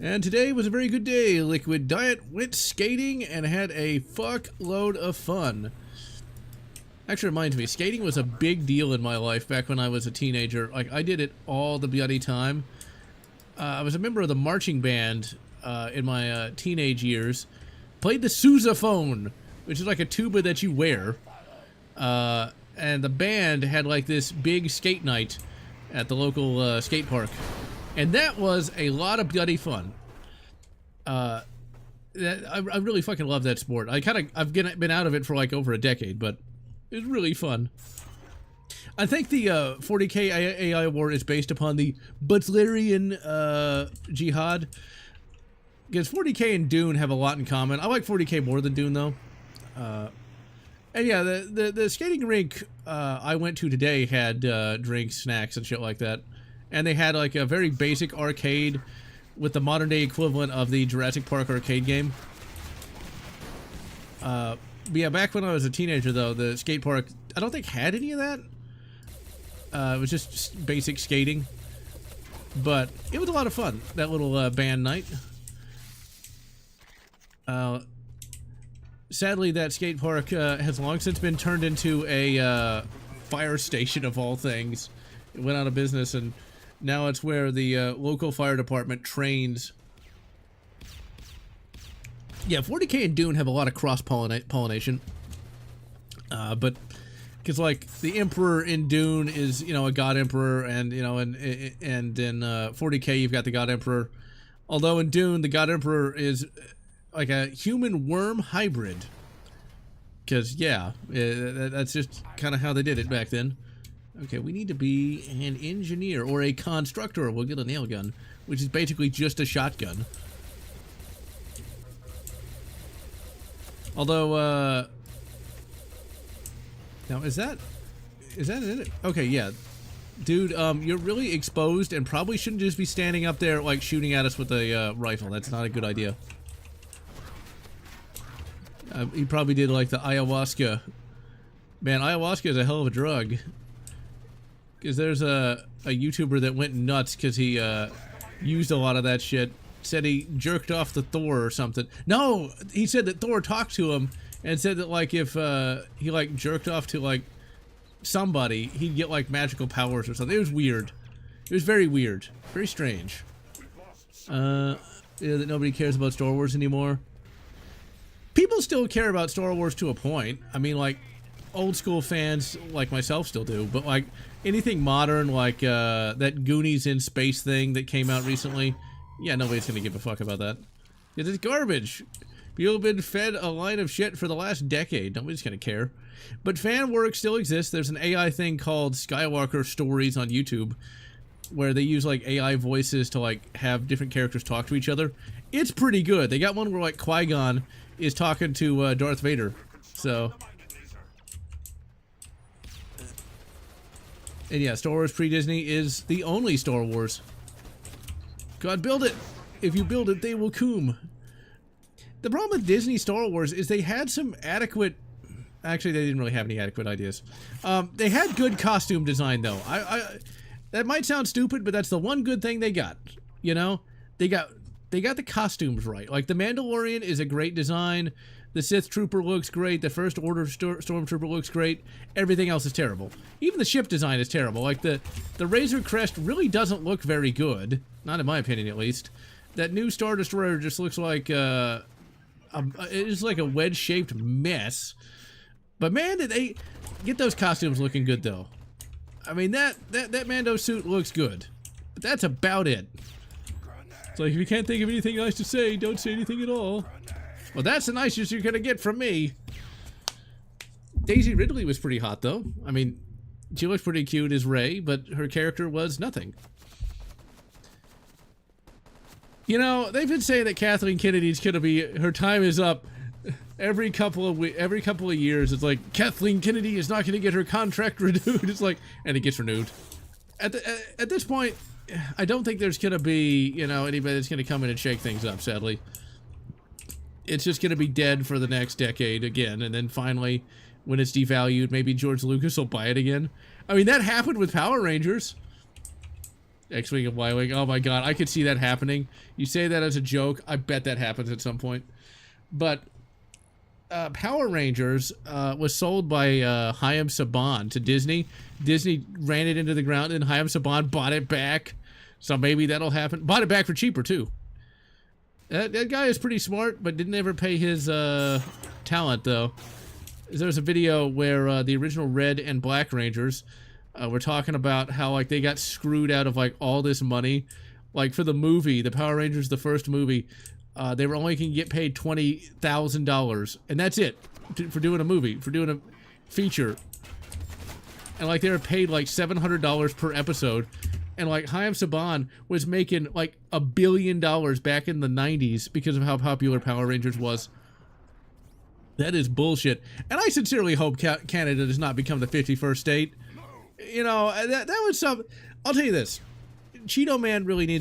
And today was a very good day. Liquid Diet went skating and had a fuckload of fun. Actually reminds me, skating was a big deal in my life back when I was a teenager. Like, I did it all the bloody time. I was a member of the marching band in my teenage years. Played the sousaphone, which is like a tuba that you wear. And the band had like this big skate night at the local skate park. And that was a lot of bloody fun. I really fucking love that sport. I've been out of it for like over a decade, but it was really fun. I think the 40k AI war is based upon the Butlerian Jihad. Because 40k and Dune have a lot in common. I like 40k more than Dune, though. And yeah, the skating rink I went to today had drinks, snacks, and shit like that. And they had like a very basic arcade with the modern day equivalent of the Jurassic Park arcade game. But yeah, back when I was a teenager though, the skate park, I don't think had any of that. It was just basic skating. But it was a lot of fun, that little band night. Sadly, that skate park has long since been turned into a fire station of all things. It went out of business, and now it's where the local fire department trains. Yeah, 40k and Dune have a lot of cross-pollination. But, because, like, the Emperor in Dune is, you know, a God Emperor, and, you know, and in 40k you've got the God Emperor. Although in Dune, the God Emperor is like a human-worm hybrid. Because, yeah, that's just kind of how they did it back then. Okay, we need to be an engineer or a constructor. We'll get a nail gun, which is basically just a shotgun. Although, now is that it? Okay, yeah. Dude, you're really exposed and probably shouldn't just be standing up there, like, shooting at us with a rifle. That's not a good idea. He probably did, like, the ayahuasca. Man, ayahuasca is a hell of a drug. Because there's a YouTuber that went nuts because he used a lot of that shit. Said he jerked off the Thor or something. No! He said that Thor talked to him and said that, like, if he, like, jerked off to, like, somebody, he'd get, like, magical powers or something. It was weird. It was very weird. Very strange. Yeah, that nobody cares about Star Wars anymore. People still care about Star Wars to a point. I mean, like, old school fans like myself still do, but like anything modern, like that Goonies in space thing that came out recently, yeah, nobody's gonna give a fuck about that. It's garbage. People have been fed a line of shit for the last decade. Nobody's gonna care. But fan work still exists. There's an AI thing called Skywalker Stories on YouTube where they use like AI voices to like have different characters talk to each other. It's pretty good. They got one where like Qui-Gon is talking to Darth Vader. So, and yeah, Star Wars pre-Disney is the only Star Wars. God, build it. If you build it, they will come. The problem with Disney Star Wars is they had some adequate... Actually, they didn't really have any adequate ideas. They had good costume design, though. That might sound stupid, but that's the one good thing they got. You know? They got the costumes right. Like, the Mandalorian is a great design. The Sith Trooper looks great. The First Order Stormtrooper looks great. Everything else is terrible. Even the ship design is terrible. Like, the Razor Crest really doesn't look very good. Not in my opinion, at least. That new Star Destroyer just looks like, it's like a wedge-shaped mess. But man, did they get those costumes looking good, though. I mean, that Mando suit looks good. But that's about it. It's like, if you can't think of anything nice to say, don't say anything at all. Well, that's the nicest you're gonna get from me. Daisy Ridley was pretty hot, though. I mean, she looked pretty cute as Rey, but her character was nothing. You know, they've been saying that Kathleen Kennedy's gonna be, her time is up. Every couple of years, it's like, Kathleen Kennedy is not gonna get her contract renewed. It's like, and it gets renewed. At this point, I don't think there's gonna be, you know, anybody that's gonna come in and shake things up, sadly. it's just going to be dead for the next decade again, and then finally, when it's devalued, maybe George Lucas will buy it again. I mean, that happened with Power Rangers. X-Wing and Y-Wing. Oh my god, I could see that happening. You say that as a joke, I bet that happens at some point. But Power Rangers was sold by Hayam Saban to Disney. Disney ran it into the ground, and Hayam Saban bought it back. So maybe that'll happen. Bought it back for cheaper, too. That guy is pretty smart, but didn't ever pay his talent, though. There's a video where the original Red and Black Rangers were talking about how, like, they got screwed out of, like, all this money. Like, for the movie, the Power Rangers, the first movie, they were only going to get paid $20,000. And that's it, for doing a movie, for doing a feature. And, like, they were paid, like, $700 per episode. And, like, Hayam Saban was making, like, $1 billion back in the 90s because of how popular Power Rangers was. That is bullshit. And I sincerely hope Canada does not become the 51st state. You know, that was some... I'll tell you this. Cheeto Man really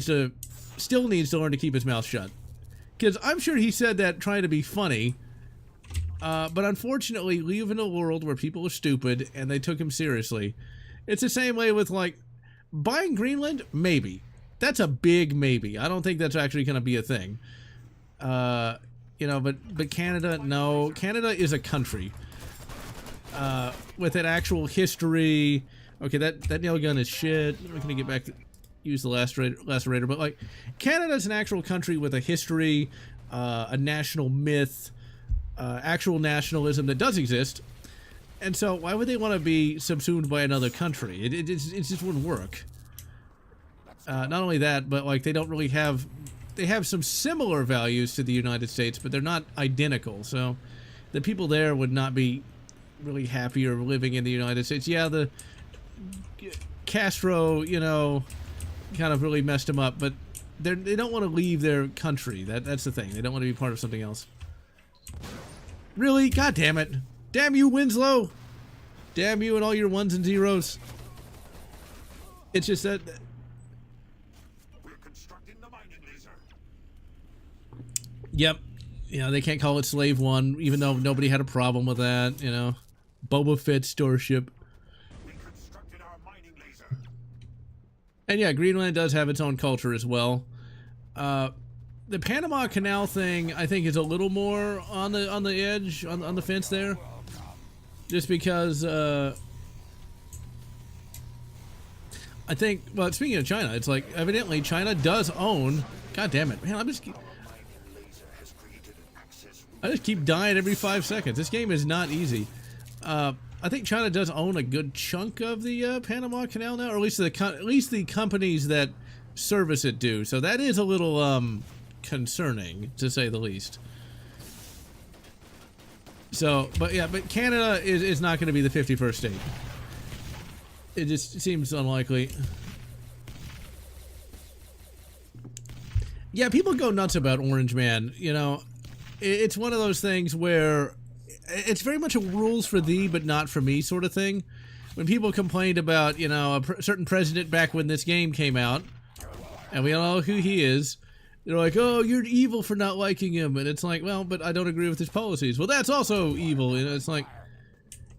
still needs to learn to keep his mouth shut. Because I'm sure he said that trying to be funny. But unfortunately, we live in a world where people are stupid and they took him seriously. It's the same way with, like, buying Greenland? Maybe. That's a big maybe. I don't think that's actually going to be a thing. You know, but Canada, no. Canada is a country. With an actual history. Okay, that nail gun is shit. I'm not going to get back to use the lacerator. But, like, Canada's an actual country with a history, a national myth, actual nationalism that does exist. And so, why would they want to be subsumed by another country? It just wouldn't work. Not only that, but, like, they don't really have... They have some similar values to the United States, but they're not identical. So, the people there would not be really happier living in the United States. Yeah, the Castro, you know, kind of really messed them up, but they don't want to leave their country. That's the thing. They don't want to be part of something else. Really? God damn it. Damn you, Winslow! Damn you and all your ones and zeros. It's just that... We're constructing the mining laser. Yep. You know, they can't call it Slave One, even though nobody had a problem with that, you know. Boba Fett starship. We constructed our mining laser. And yeah, Greenland does have its own culture as well. The Panama Canal thing, I think, is a little more on the edge, on the fence there. Just because, I think, well, speaking of China, it's like, evidently China does own, god damn it, man, I just keep dying every 5 seconds. This game is not easy. I think China does own a good chunk of the Panama Canal now, or at least the companies that service it do. So that is a little concerning, to say the least. So, but yeah, but Canada is not going to be the 51st state. It just seems unlikely. Yeah, people go nuts about Orange Man. You know, it's one of those things where it's very much a rules for thee but not for me sort of thing. When people complained about, you know, a certain president back when this game came out, and we all know who he is, they're like, oh, you're evil for not liking him. And it's like, well, but I don't agree with his policies. Well, that's also evil. You know, it's like,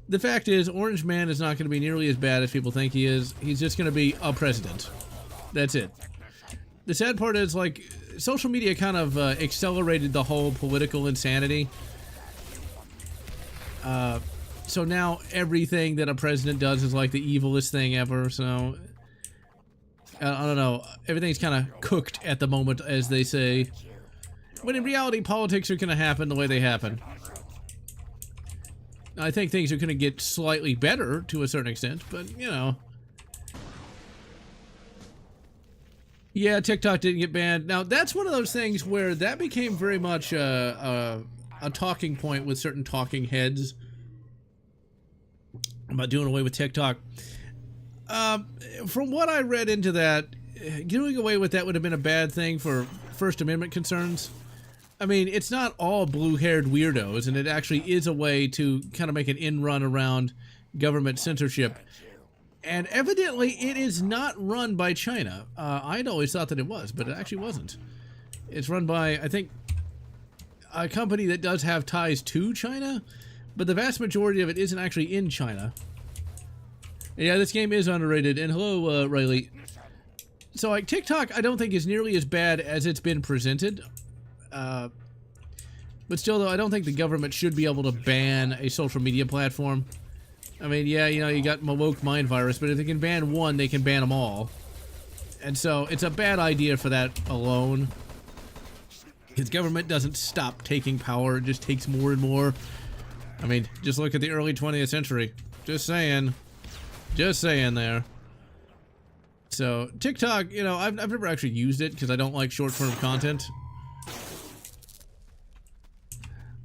the fact is, Orange Man is not going to be nearly as bad as people think he is. He's just going to be a president. That's it. The sad part is, like, social media kind of accelerated the whole political insanity. So now everything that a president does is like the evilest thing ever, so... I don't know. Everything's kind of cooked at the moment, as they say. When in reality, politics are going to happen the way they happen. I think things are going to get slightly better to a certain extent, but, you know. Yeah, TikTok didn't get banned. Now, that's one of those things where that became very much a talking point with certain talking heads about doing away with TikTok. From what I read into that, doing away with that would have been a bad thing for First Amendment concerns. I mean, it's not all blue-haired weirdos, and it actually is a way to kind of make an in-run around government censorship. And evidently, it is not run by China. I'd always thought that it was, but it actually wasn't. It's run by, I think, a company that does have ties to China, but the vast majority of it isn't actually in China. Yeah, this game is underrated. And hello, Riley. So, like, TikTok, I don't think is nearly as bad as it's been presented. But still, though, I don't think the government should be able to ban a social media platform. I mean, yeah, you know, you got woke mind virus, but if they can ban one, they can ban them all. And so, it's a bad idea for that alone. Because government doesn't stop taking power, it just takes more and more. I mean, just look at the early 20th century. Just saying. Just saying there. So, TikTok, you know, I've never actually used it because I don't like short-form content.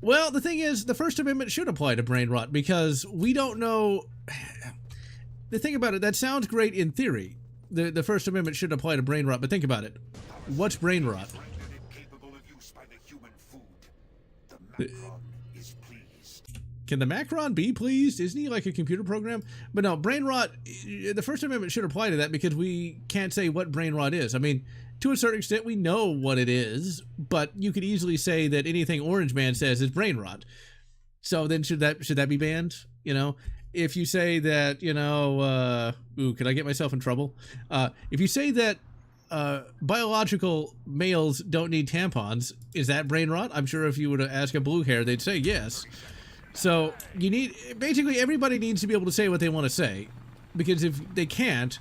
Well, the thing is, the First Amendment should apply to brain rot because we don't know... The thing about it, that sounds great in theory. The First Amendment should apply to brain rot, but think about it. What's brain rot? Can the Macron be pleased? Isn't he like a computer program? But no, brain rot, the First Amendment should apply to that because we can't say what brain rot is. I mean, to a certain extent, we know what it is, but you could easily say that anything Orange Man says is brain rot. So then should that be banned? You know, if you say that, you know, ooh, could I get myself in trouble? If you say that biological males don't need tampons, is that brain rot? I'm sure if you were to ask a blue hair, they'd say yes. So you need, basically everybody needs to be able to say what they want to say, because if they can't,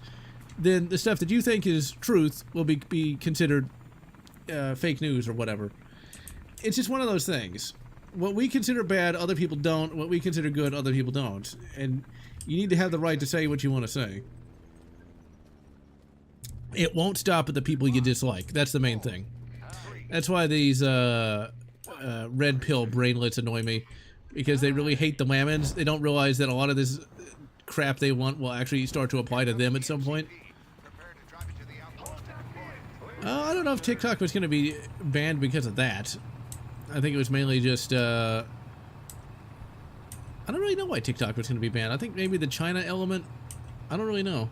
then the stuff that you think is truth will be considered fake news or whatever. It's just one of those things. What we consider bad, other people don't. What we consider good, other people don't. And you need to have the right to say what you want to say. It won't stop at the people you dislike. That's the main thing. That's why these red pill brainlets annoy me. Because they really hate the lemons. They don't realize that a lot of this crap they want will actually start to apply to them at some point. I don't know if TikTok was going to be banned because of that. I think it was mainly just, I don't really know why TikTok was going to be banned. I think maybe the China element. I don't really know.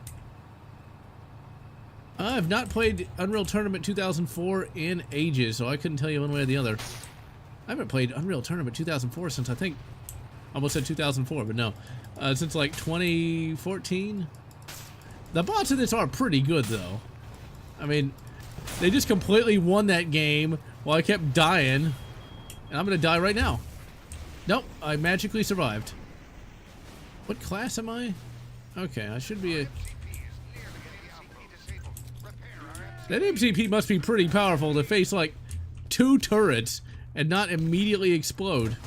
I've not played Unreal Tournament 2004 in ages, so I couldn't tell you one way or the other. I haven't played Unreal Tournament 2004 since I think, almost said 2004, but no, since like 2014. The bots in this are pretty good though. I mean, they just completely won that game while I kept dying, and I'm gonna die right now. Nope, I magically survived. What class am I? Okay, I should be a... That MCP must be pretty powerful to face like 2 turrets and not immediately explode.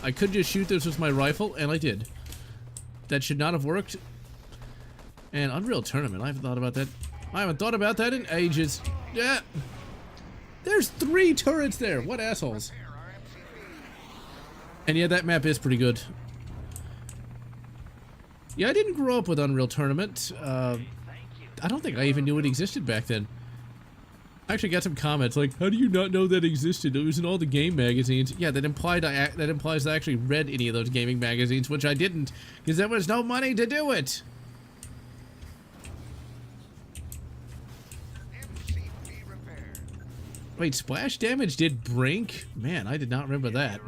I could just shoot this with my rifle, and I did. That should not have worked. And Unreal Tournament, I haven't thought about that. I haven't thought about that in ages. Yeah. There's 3 turrets there. What assholes. And yeah, that map is pretty good. Yeah, I didn't grow up with Unreal Tournament. I don't think I even knew it existed back then. I actually got some comments like, how do you not know that existed? It was in all the game magazines. Yeah, that implies I actually read any of those gaming magazines, which I didn't, because there was no money to do it. Wait, Splash Damage did Brink? Man, I did not remember that.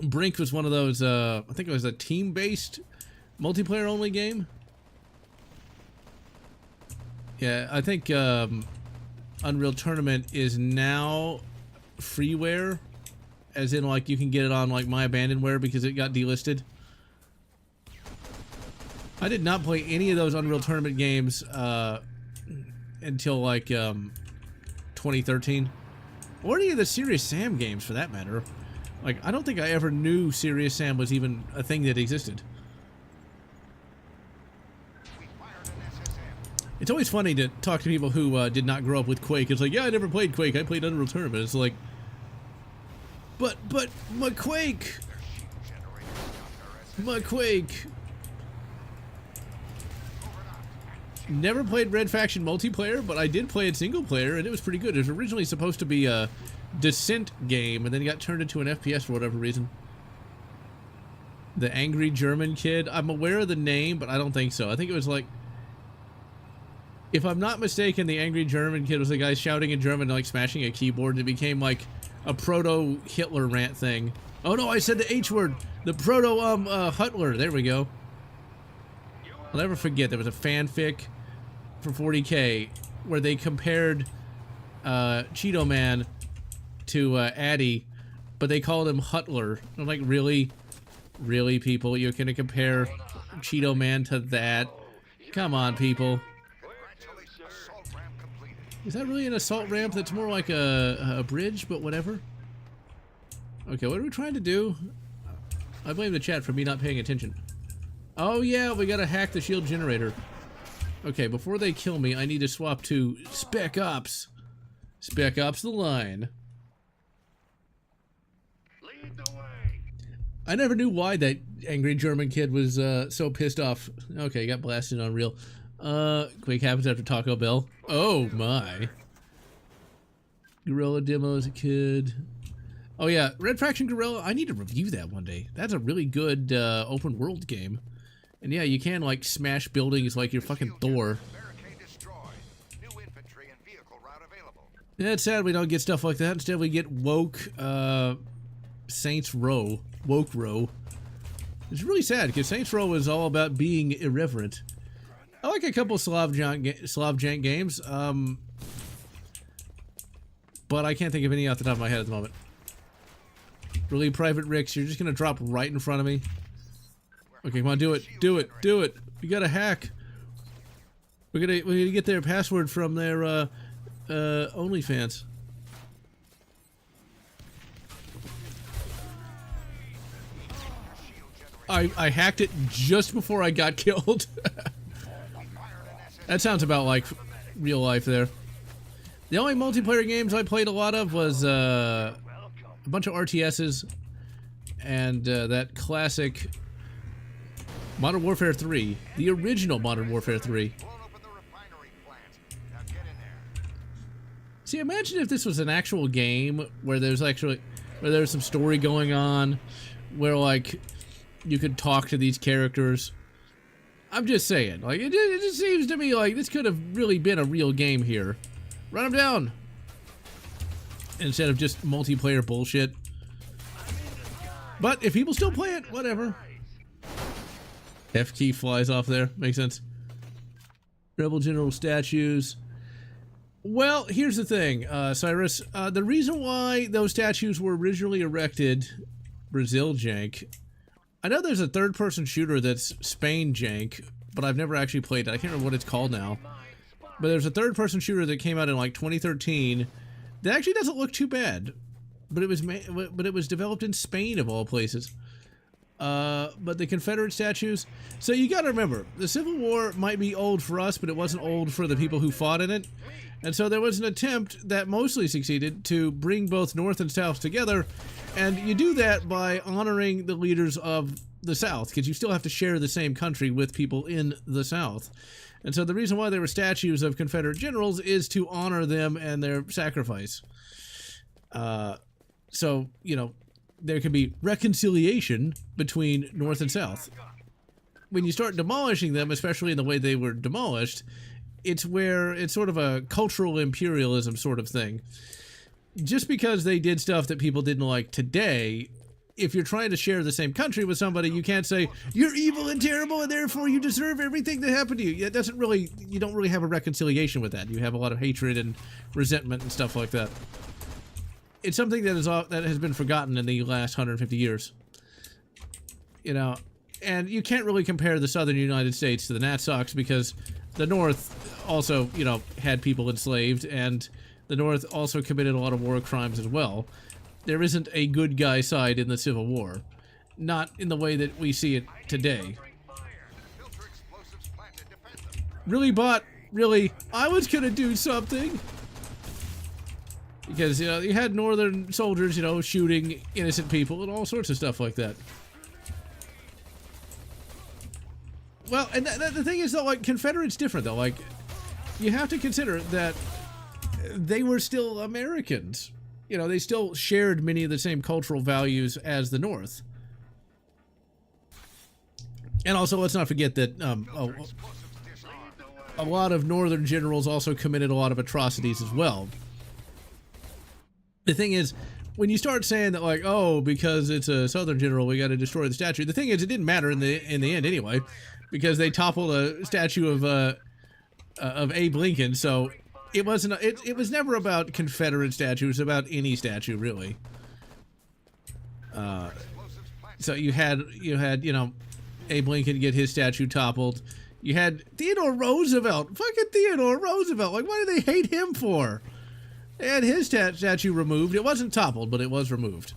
Brink was one of those, I think it was a team-based, multiplayer-only game. Yeah, I think, Unreal Tournament is now freeware, as in like you can get it on like My Abandonware because it got delisted. I did not play any of those Unreal Tournament games until like 2013, or any of the Serious Sam games for that matter. Like, I don't think I ever knew Serious Sam was even a thing that existed. It's always funny to talk to people who did not grow up with Quake. It's like, yeah, I never played Quake. I played Unreal Tournament. It's like, but my Quake. Never played Red Faction multiplayer, but I did play it single player, and it was pretty good. It was originally supposed to be a Descent game, and then it got turned into an FPS for whatever reason. The Angry German Kid. I'm aware of the name, but I don't think so. I think it was like, if I'm not mistaken, the Angry German Kid was the guy shouting in German, like smashing a keyboard, and it became like a proto Hitler rant thing. Oh no, I said the H word. The proto Hutler. There we go. I'll never forget. There was a fanfic for 40K where they compared Cheeto Man to Addy, but they called him Hutler. I'm like, really, really, people? You're gonna compare Cheeto Man to that? Come on, people. Is that really an assault ramp? That's more like a bridge, but whatever. Okay, what are we trying to do? I blame the chat for me not paying attention. Oh yeah, we gotta hack the shield generator. Okay, before they kill me, I need to swap to Spec Ops. Spec Ops the line. Lead the way. I never knew why that angry German kid was so pissed off. Okay, got blasted on real. Quake happens after Taco Bell. Oh my. Gorilla demo as a kid. Oh yeah, Red Faction Gorilla. I need to review that one day. That's a really good open world game. And yeah, you can like smash buildings like you're fucking Thor. Yeah, it's sad we don't get stuff like that. Instead we get woke Saints Row. Woke Row. It's really sad because Saints Row is all about being irreverent. I like a couple Slav jank games, but I can't think of any off the top of my head at the moment. Really, Private Ricks, you're just gonna drop right in front of me? Okay, come on, do it, do it, do it. We gotta hack. We're gonna get their password from their OnlyFans. I hacked it just before I got killed. That sounds about like real life there. The only multiplayer games I played a lot of was a bunch of RTSs and that classic Modern Warfare 3, the original Modern Warfare 3. See, imagine if this was an actual game where there's some story going on, where like you could talk to these characters. I'm just saying, like it just seems to me like this could have really been a real game here. Run them down instead of just multiplayer bullshit. But if people still play it, whatever. F key flies off there. Makes sense. Rebel General statues. Well, here's the thing, Cyrus. The reason why those statues were originally erected, Brazil jank. I know there's a third-person shooter that's Spain jank, but I've never actually played it. I can't remember what it's called now. But there's a third-person shooter that came out in like 2013 that actually doesn't look too bad. But it was developed in Spain of all places. But the Confederate statues. So you got to remember, the Civil War might be old for us, but it wasn't old for the people who fought in it. And so there was an attempt that mostly succeeded to bring both North and South together. And you do that by honoring the leaders of the South, because you still have to share the same country with people in the South. And so the reason why there were statues of Confederate generals is to honor them and their sacrifice. So, you know, there can be reconciliation between North and South. When you start demolishing them, especially in the way they were demolished, it's where it's sort of a cultural imperialism sort of thing. Just because they did stuff that people didn't like today, if you're trying to share the same country with somebody, you can't say, you're evil and terrible and therefore you deserve everything that happened to you. It doesn't really, you don't really have a reconciliation with that. You have a lot of hatred and resentment and stuff like that. It's something that has been forgotten in the last 150 years. You know, and you can't really compare the southern United States to the Nat Sox because the North also, you know, had people enslaved, and the North also committed a lot of war crimes as well. There isn't a good guy side in the Civil War. Not in the way that we see it today. Really, bot? Really? I was gonna do something? Because, you know, you had northern soldiers, you know, shooting innocent people and all sorts of stuff like that. Well, and the thing is, though, like, Confederates different, though. Like, you have to consider that they were still Americans. You know, they still shared many of the same cultural values as the North. And also, let's not forget that a lot of northern generals also committed a lot of atrocities as well. The thing is, when you start saying that, like, oh, because it's a Southern general, we got to destroy the statue. The thing is, it didn't matter in the end anyway, because they toppled a statue of Abe Lincoln. So it wasn't. It was never about Confederate statues. It was about any statue, really. So you had Abe Lincoln get his statue toppled. You had Theodore Roosevelt. Fucking Theodore Roosevelt. Like, what do they hate him for? They had his statue removed. It wasn't toppled, but it was removed.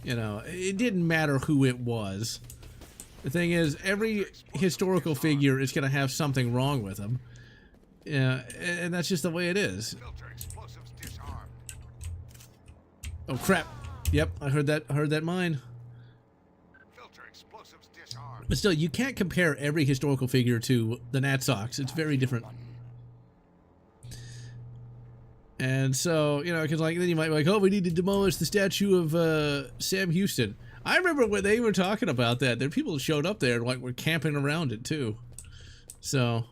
You know, it didn't matter who it was. The thing is, every historical figure is going to have something wrong with them. Yeah, and that's just the way it is. Oh crap! Yep, I heard that mine. But still, you can't compare every historical figure to the Nat Sox. It's very different. And so, you know, because like then you might be like, oh, we need to demolish the statue of Sam Houston. I remember when they were talking about that. There people showed up there and like were camping around it too. So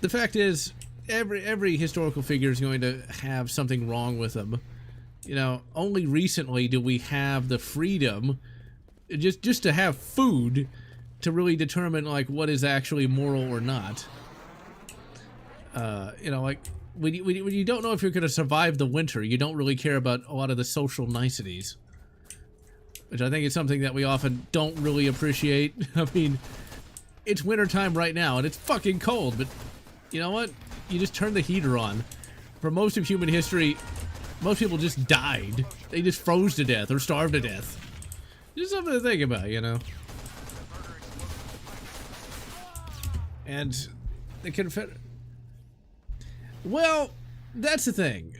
the fact is, every historical figure is going to have something wrong with them. You know, only recently do we have the freedom just to have food to really determine like what is actually moral or not. You know, like when you don't know if you're going to survive the winter, you don't really care about a lot of the social niceties, which I think is something that we often don't really appreciate. I mean, it's wintertime right now and it's fucking cold, but you know what? You just turn the heater on. For most of human history, most people just died. They just froze to death or starved to death. Just something to think about, you know. And the Confederate... Well, that's the thing.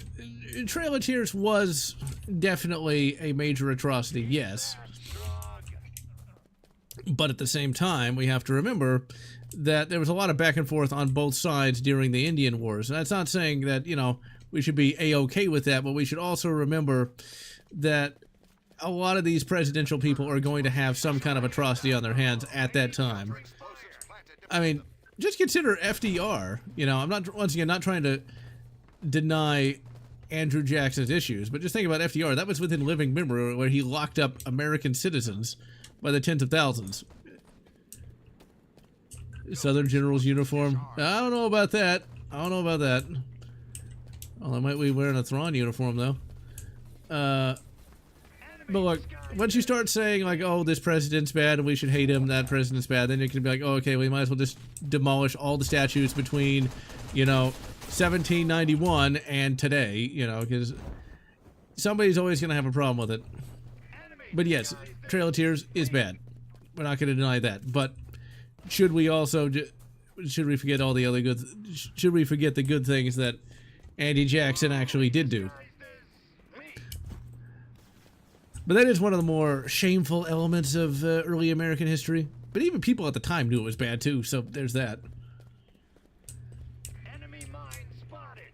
Trail of Tears was definitely a major atrocity, yes. But at the same time, we have to remember that there was a lot of back and forth on both sides during the Indian Wars. And that's not saying that, you know, we should be A-okay with that, but we should also remember that a lot of these presidential people are going to have some kind of atrocity on their hands at that time. I mean, just consider FDR. You know, I'm not, once again, not trying to deny Andrew Jackson's issues, but just think about FDR. That was within living memory where he locked up American citizens by the tens of thousands. Southern General's uniform. I don't know about that. I don't know about that. Well, I might be wearing a Thrawn uniform, though. But look, once you start saying, like, oh, this president's bad and we should hate him, that president's bad, then you can be like, oh, okay, we might as well just demolish all the statues between, you know, 1791 and today, you know, because somebody's always going to have a problem with it. But yes, Trail of Tears is bad. We're not going to deny that. But should we also, should we forget all the other good, should we forget the good things that Andy Jackson actually did do? But that is one of the more shameful elements of early American history. But even people at the time knew it was bad too, so there's that. Enemy mine spotted.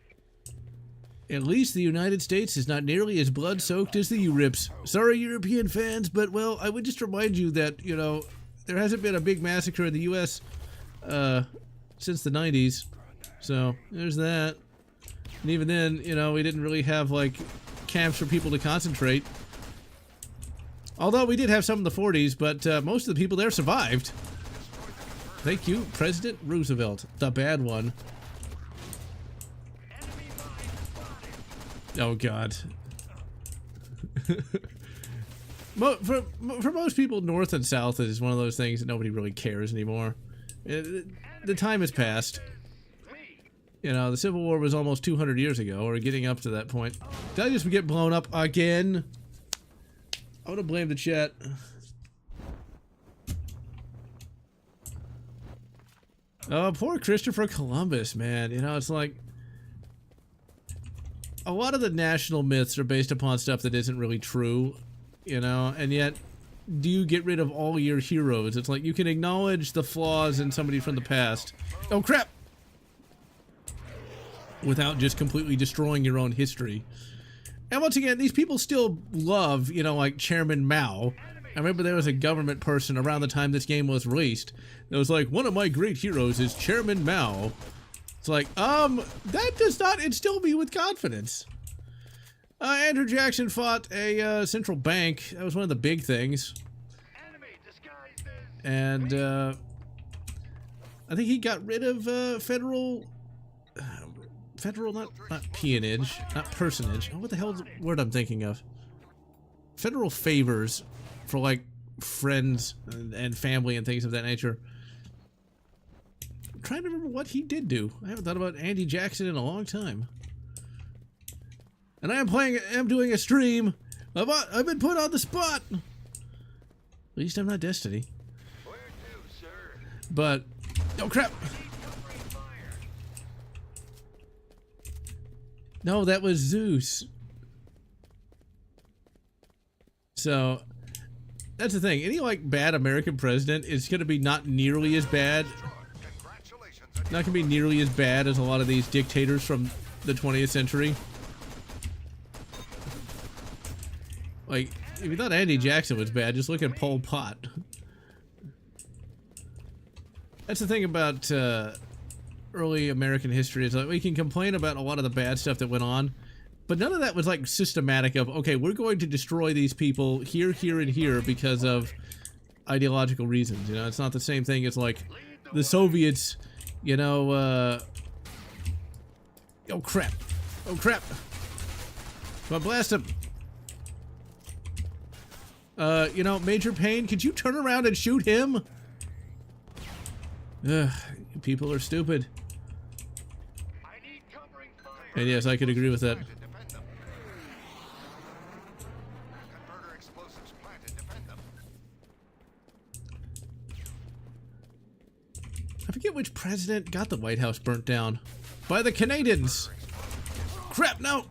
At least the United States is not nearly as blood-soaked as the U-Rips. Sorry, European fans, but, well, I would just remind you that, you know, there hasn't been a big massacre in the U.S. Since the 90s. So, there's that. And even then, you know, we didn't really have, like, camps for people to concentrate. Although we did have some in the 40s, but most of the people there survived. Thank you, President Roosevelt, the bad one. Oh, God. For most people, North and South is one of those things that nobody really cares anymore. The time has passed. You know, the Civil War was almost 200 years ago, or getting up to that point. Did I just get blown up again? I want to blame the chat. Oh, poor Christopher Columbus, man. You know, it's like a lot of the national myths are based upon stuff that isn't really true, you know, and yet do you get rid of all your heroes? It's like you can acknowledge the flaws in somebody from the past. Oh, crap! Without just completely destroying your own history. And once again, these people still love, you know, like Chairman Mao. I remember there was a government person around the time this game was released that was like, one of my great heroes is Chairman Mao. It's like, that does not instill me with confidence. Andrew Jackson fought a central bank. That was one of the big things. And I think he got rid of federal, not peonage, not personage. Oh, what the hell is the word I'm thinking of? Federal favors for like friends and family and things of that nature. I'm trying to remember what he did do. I haven't thought about Andy Jackson in a long time. And I'm doing a stream. I've been put on the spot. At least I'm not Destiny. Where to, sir? But, oh crap. No, that was Zeus. So, that's the thing. Any like bad American president is going to be not nearly as bad. Not going to be nearly as bad as a lot of these dictators from the 20th century. Like, if you thought Andy Jackson was bad, just look at Pol Pot. That's the thing about early American history, is like we can complain about a lot of the bad stuff that went on, but none of that was like systematic of, okay, we're going to destroy these people here, here, and here because of ideological reasons. You know, it's not the same thing as like the Soviets, you know, oh crap. Oh crap. Come on, blast him. You know, Major Payne, could you turn around and shoot him? Ugh, people are stupid. And yes, I could agree with that. I forget which president got the White House burnt down. By the Canadians! Crap, no!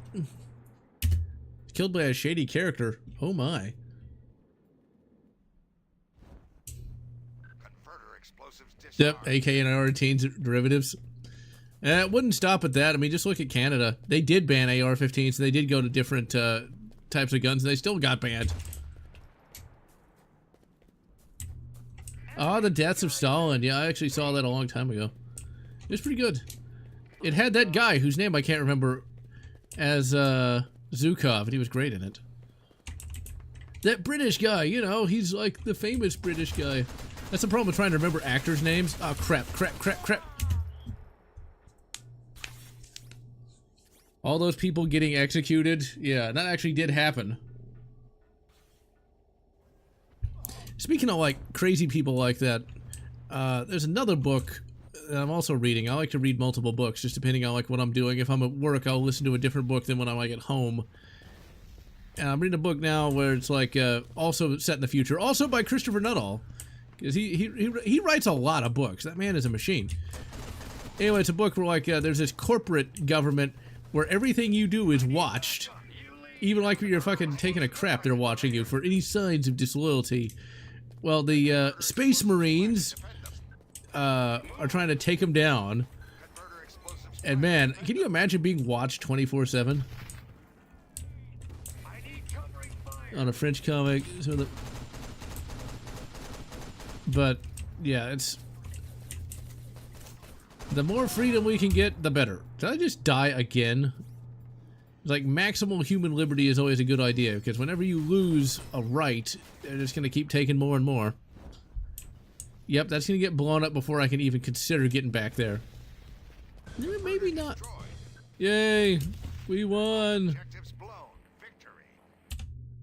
Killed by a shady character. Oh my. Yep, AK and AR-15 derivatives. It wouldn't stop at that. I mean, just look at Canada. They did ban AR-15s, so they did go to different types of guns, and they still got banned. Oh, the deaths of Stalin. Yeah, I actually saw that a long time ago. It was pretty good. It had that guy, whose name I can't remember, as Zhukov, and he was great in it. That British guy, you know, he's like the famous British guy. That's the problem with trying to remember actors' names. Oh, crap. All those people getting executed. Yeah, that actually did happen. Speaking of, like, crazy people like that, there's another book that I'm also reading. I like to read multiple books, just depending on, like, what I'm doing. If I'm at work, I'll listen to a different book than when I'm, like, at home. And I'm reading a book now where it's, like, also set in the future. Also by Christopher Nuttall. Because he writes a lot of books. That man is a machine. Anyway, it's a book where, like, there's this corporate government where everything you do is watched. Even like when you're fucking taking a crap, they're watching you for any signs of disloyalty. Well, the Space Marines are trying to take them down. And man, can you imagine being watched 24/7? On a French comic. But, yeah, it's... The more freedom we can get, the better. Did I just die again? It's like, maximal human liberty is always a good idea, because whenever you lose a right, they're just going to keep taking more and more. Yep, that's going to get blown up before I can even consider getting back there. Maybe not. Yay! We won!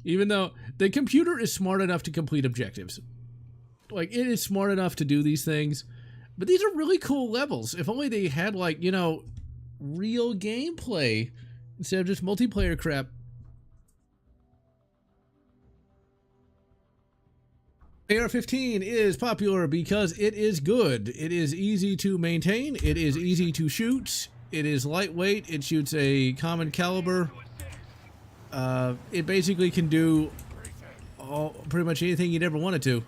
Even though the computer is smart enough to complete objectives. Like, it is smart enough to do these things. But these are really cool levels. If only they had, like, you know, real gameplay instead of just multiplayer crap. AR-15 is popular because it is good. It is easy to maintain. It is easy to shoot. It is lightweight. It shoots a common caliber. It basically can do pretty much anything you'd ever want it to.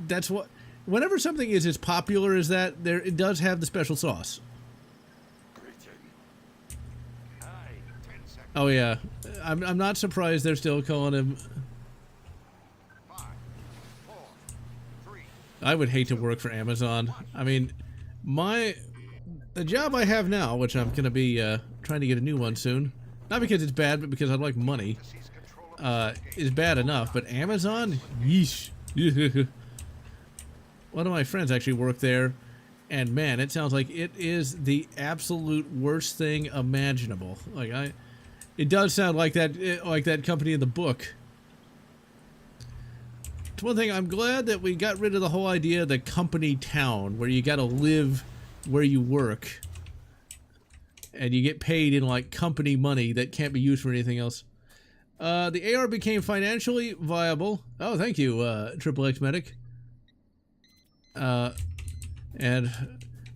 That's what... Whenever something is as popular as that, it does have the special sauce. Oh yeah, I'm not surprised they're still calling him. I would hate to work for Amazon. I mean, the job I have now, which I'm gonna be trying to get a new one soon. Not because it's bad, but because I'd like money. Is bad enough, but Amazon? Yeesh. One of my friends actually worked there, and man, it sounds like it is the absolute worst thing imaginable. Like it does sound like that company in the book. It's one thing, I'm glad that we got rid of the whole idea of the company town, where you gotta live where you work. And you get paid in, like, company money that can't be used for anything else. The AR became financially viable. Oh, thank you, Triple X Medic. And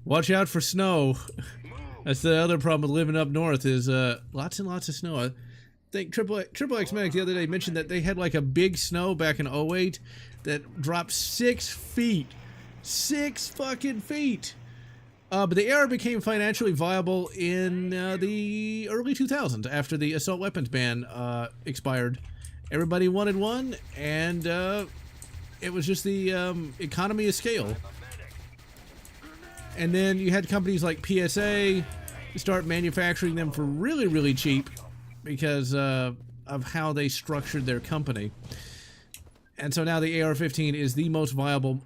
watch out for snow. That's the other problem with living up north is, lots and lots of snow. I think Triple X Medic the other day mentioned that they had, like, a big snow back in 08 that dropped 6 feet. 6 fucking feet! But the AR became financially viable in the early 2000s after the assault weapons ban expired. Everybody wanted one, and it was just the economy of scale. And then you had companies like PSA start manufacturing them for really, really cheap because of how they structured their company. And so now the AR-15 is the most viable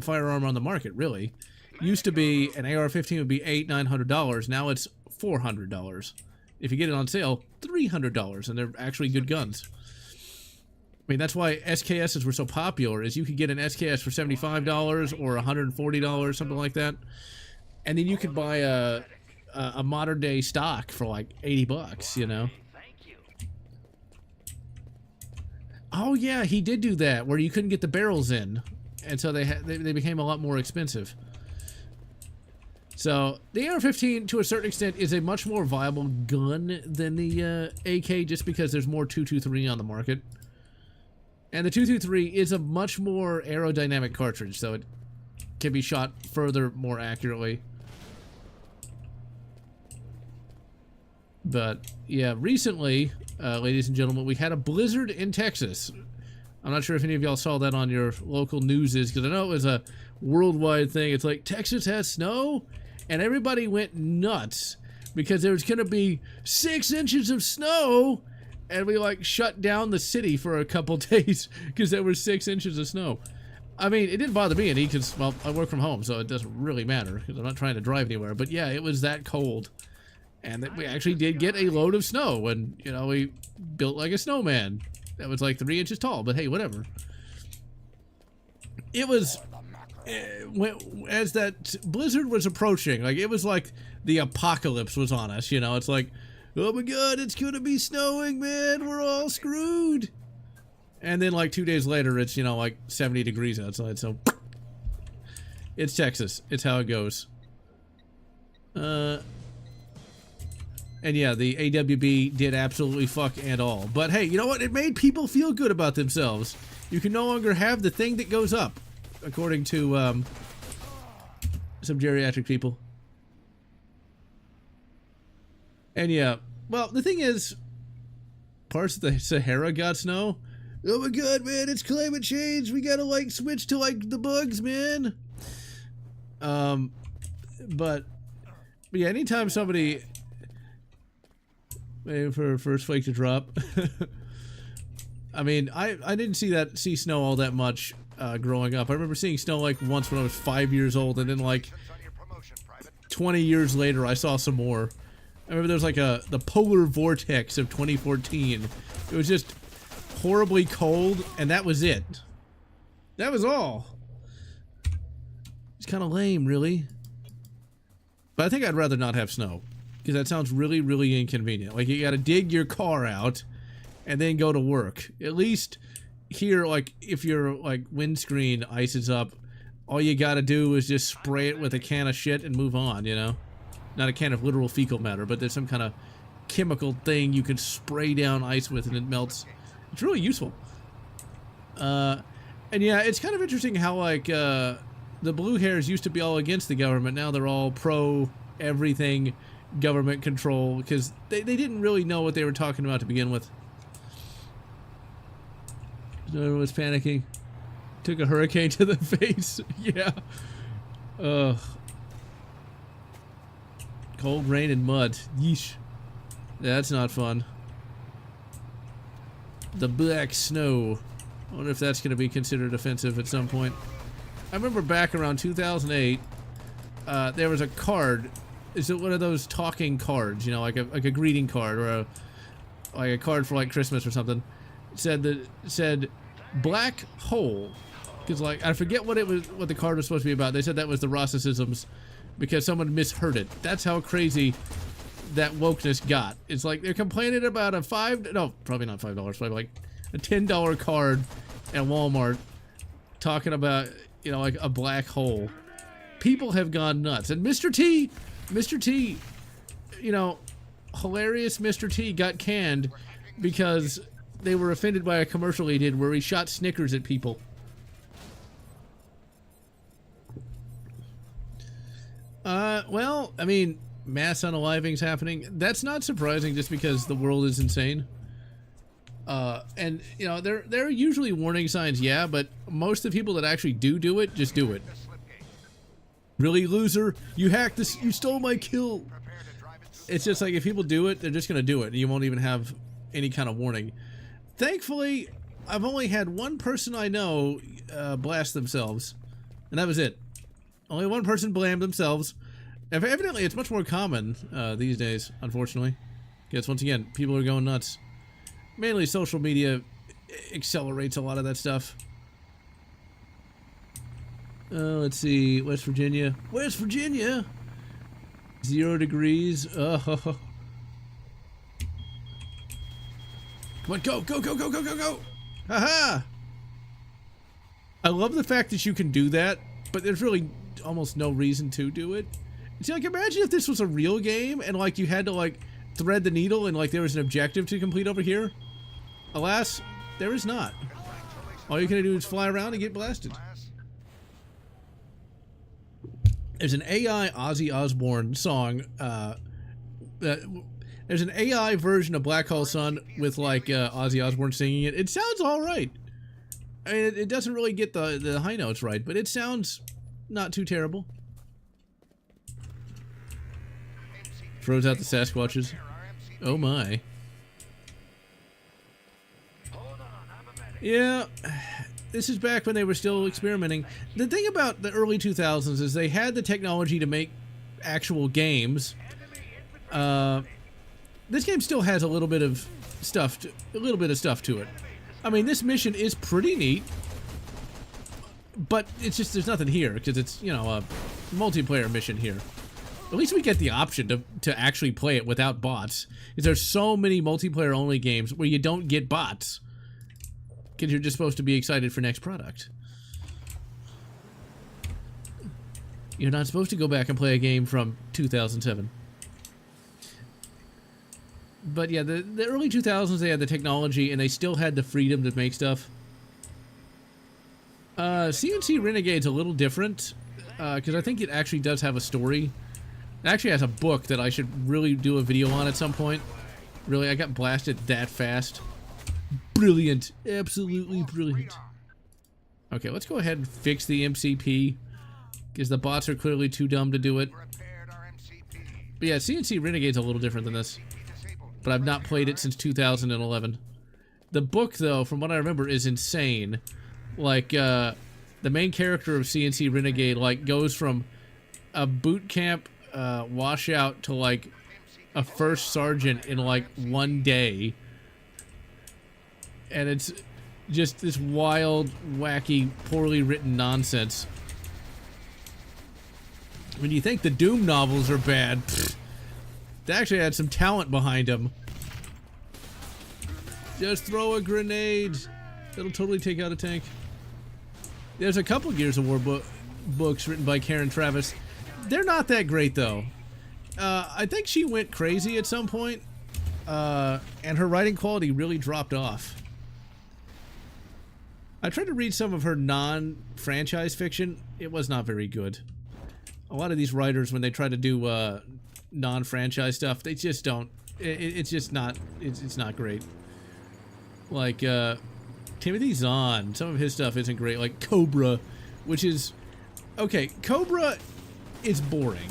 firearm on the market, really. Used to be an AR-15 would be $800-900. Now it's $400. If you get it on sale, $300, and they're actually good guns. I mean, that's why SKSs were so popular. Is you could get an SKS for $75 or $140, something like that, and then you could buy a modern day stock for like $80. You know. Oh yeah, he did do that where you couldn't get the barrels in, and so they became a lot more expensive. So, the AR-15, to a certain extent, is a much more viable gun than the AK, just because there's more 223 on the market. And the 223 is a much more aerodynamic cartridge, so it can be shot further, more accurately. But, yeah, recently, ladies and gentlemen, we had a blizzard in Texas. I'm not sure if any of y'all saw that on your local newses, because I know it was a worldwide thing. It's like, Texas has snow? And everybody went nuts because there was going to be 6 inches of snow, and we like shut down the city for a couple days because there were 6 inches of snow. I mean, it didn't bother me any because, well, I work from home, so it doesn't really matter because I'm not trying to drive anywhere. But yeah, it was that cold, and that we actually did get a load of snow, and you know, we built like a snowman that was like 3 inches tall. But hey, whatever. It was. As that blizzard was approaching, like it was like the apocalypse was on us, you know. It's like, oh my god, it's gonna be snowing, man, we're all screwed. And then like 2 days later, it's, you know, like 70 degrees outside. So it's Texas, it's how it goes. And yeah, the AWB did absolutely fuck and all, but hey, you know what, it made people feel good about themselves. You can no longer have the thing that goes up, according to some geriatric people. And yeah, well, the thing is, parts of the Sahara got snow. Oh my god, man, it's climate change. We gotta like switch to like the bugs, man. But yeah, anytime somebody waiting for a first flake to drop. I mean, I didn't see snow all that much growing up. I remember seeing snow like once when I was 5 years old, and then like 20 years later I saw some more. I remember there was like the polar vortex of 2014. It was just horribly cold, and that was it. That was all. It's kind of lame, really. But I think I'd rather not have snow, because that sounds really, really inconvenient. Like, you gotta dig your car out and then go to work. At least here, like, if your like windscreen ices up, all you gotta do is just spray it with a can of shit and move on, you know? Not a can of literal fecal matter, but there's some kind of chemical thing you can spray down ice with and it melts. It's really useful. And yeah, it's kind of interesting how, like, the blue hairs used to be all against the government. Now they're all pro everything government control, because they didn't really know what they were talking about to begin with. Everyone was panicking. Took a hurricane to the face. Yeah. Ugh. Cold rain and mud. Yeesh. That's not fun. The black snow. I wonder if that's going to be considered offensive at some point. I remember back around 2008, there was a card. Is it one of those talking cards? You know, like a greeting card or like a card for like Christmas or something. It said black hole. Because like I forget what the card was supposed to be about. They said that was the Rossicisms because someone misheard it. That's how crazy that wokeness got. It's like they're complaining about probably not $5, probably like a $10 card at Walmart talking about, you know, like a black hole. People have gone nuts. And Mr. T, you know, hilarious Mr. T got canned because they were offended by a commercial he did where he shot Snickers at people. Well, I mean, mass unaliving's happening. That's not surprising just because the world is insane. And, you know, there are usually warning signs, yeah, but most of the people that actually do it, just do it. Really, loser? You hacked this, you stole my kill. It's just like if people do it, they're just gonna do it. You won't even have any kind of warning. Thankfully, I've only had one person I know blast themselves, and that was it. Only one person blamed themselves. Evidently, it's much more common these days, unfortunately. Because once again, people are going nuts. Mainly social media accelerates a lot of that stuff. Let's see, West Virginia. West Virginia! 0 degrees. Oh. Come on, go, go, go, go, go, go, go! Haha! I love the fact that you can do that, but there's really almost no reason to do it. See, like, imagine if this was a real game and, like, you had to, like, thread the needle and, like, there was an objective to complete over here. Alas, there is not. All you're gonna do is fly around and get blasted. There's an AI Ozzy Osbourne song, there's an AI version of Black Hole Sun with, like, Ozzy Osbourne singing it. It sounds alright. I mean, it doesn't really get the high notes right, but it sounds not too terrible. Throws out the Sasquatches. Oh my. Yeah, this is back when they were still experimenting. The thing about the early 2000s is they had the technology to make actual games. This game still has a little bit of stuff to it. I mean, this mission is pretty neat, but it's just there's nothing here because it's, you know, a multiplayer mission here. At least we get the option to actually play it without bots. Because there's so many multiplayer-only games where you don't get bots. Because you're just supposed to be excited for next product. You're not supposed to go back and play a game from 2007. But yeah, the early 2000s, they had the technology and they still had the freedom to make stuff. CNC Renegade's a little different. Because I think it actually does have a story. It actually has a book that I should really do a video on at some point. Really, I got blasted that fast. Brilliant. Absolutely brilliant. Okay, let's go ahead and fix the MCP. Because the bots are clearly too dumb to do it. But yeah, CNC Renegade's a little different than this. But I've not played it since 2011. The book, though, from what I remember, is insane. Like, the main character of CNC Renegade, like, goes from a boot camp washout to, like, a first sergeant in, like, 1 day. And it's just this wild, wacky, poorly written nonsense. When you think the Doom novels are bad, they actually had some talent behind them. Just throw a grenade. It'll totally take out a tank. There's a couple Gears of War books written by Karen Travis. They're not that great, though. I think she went crazy at some point, and her writing quality really dropped off. I tried to read some of her non-franchise fiction. It was not very good. A lot of these writers, when they try to do non-franchise stuff, they just don't. It's just not. It's not great. Like Timothy Zahn, some of his stuff isn't great. Like Cobra, which is okay. Cobra is boring.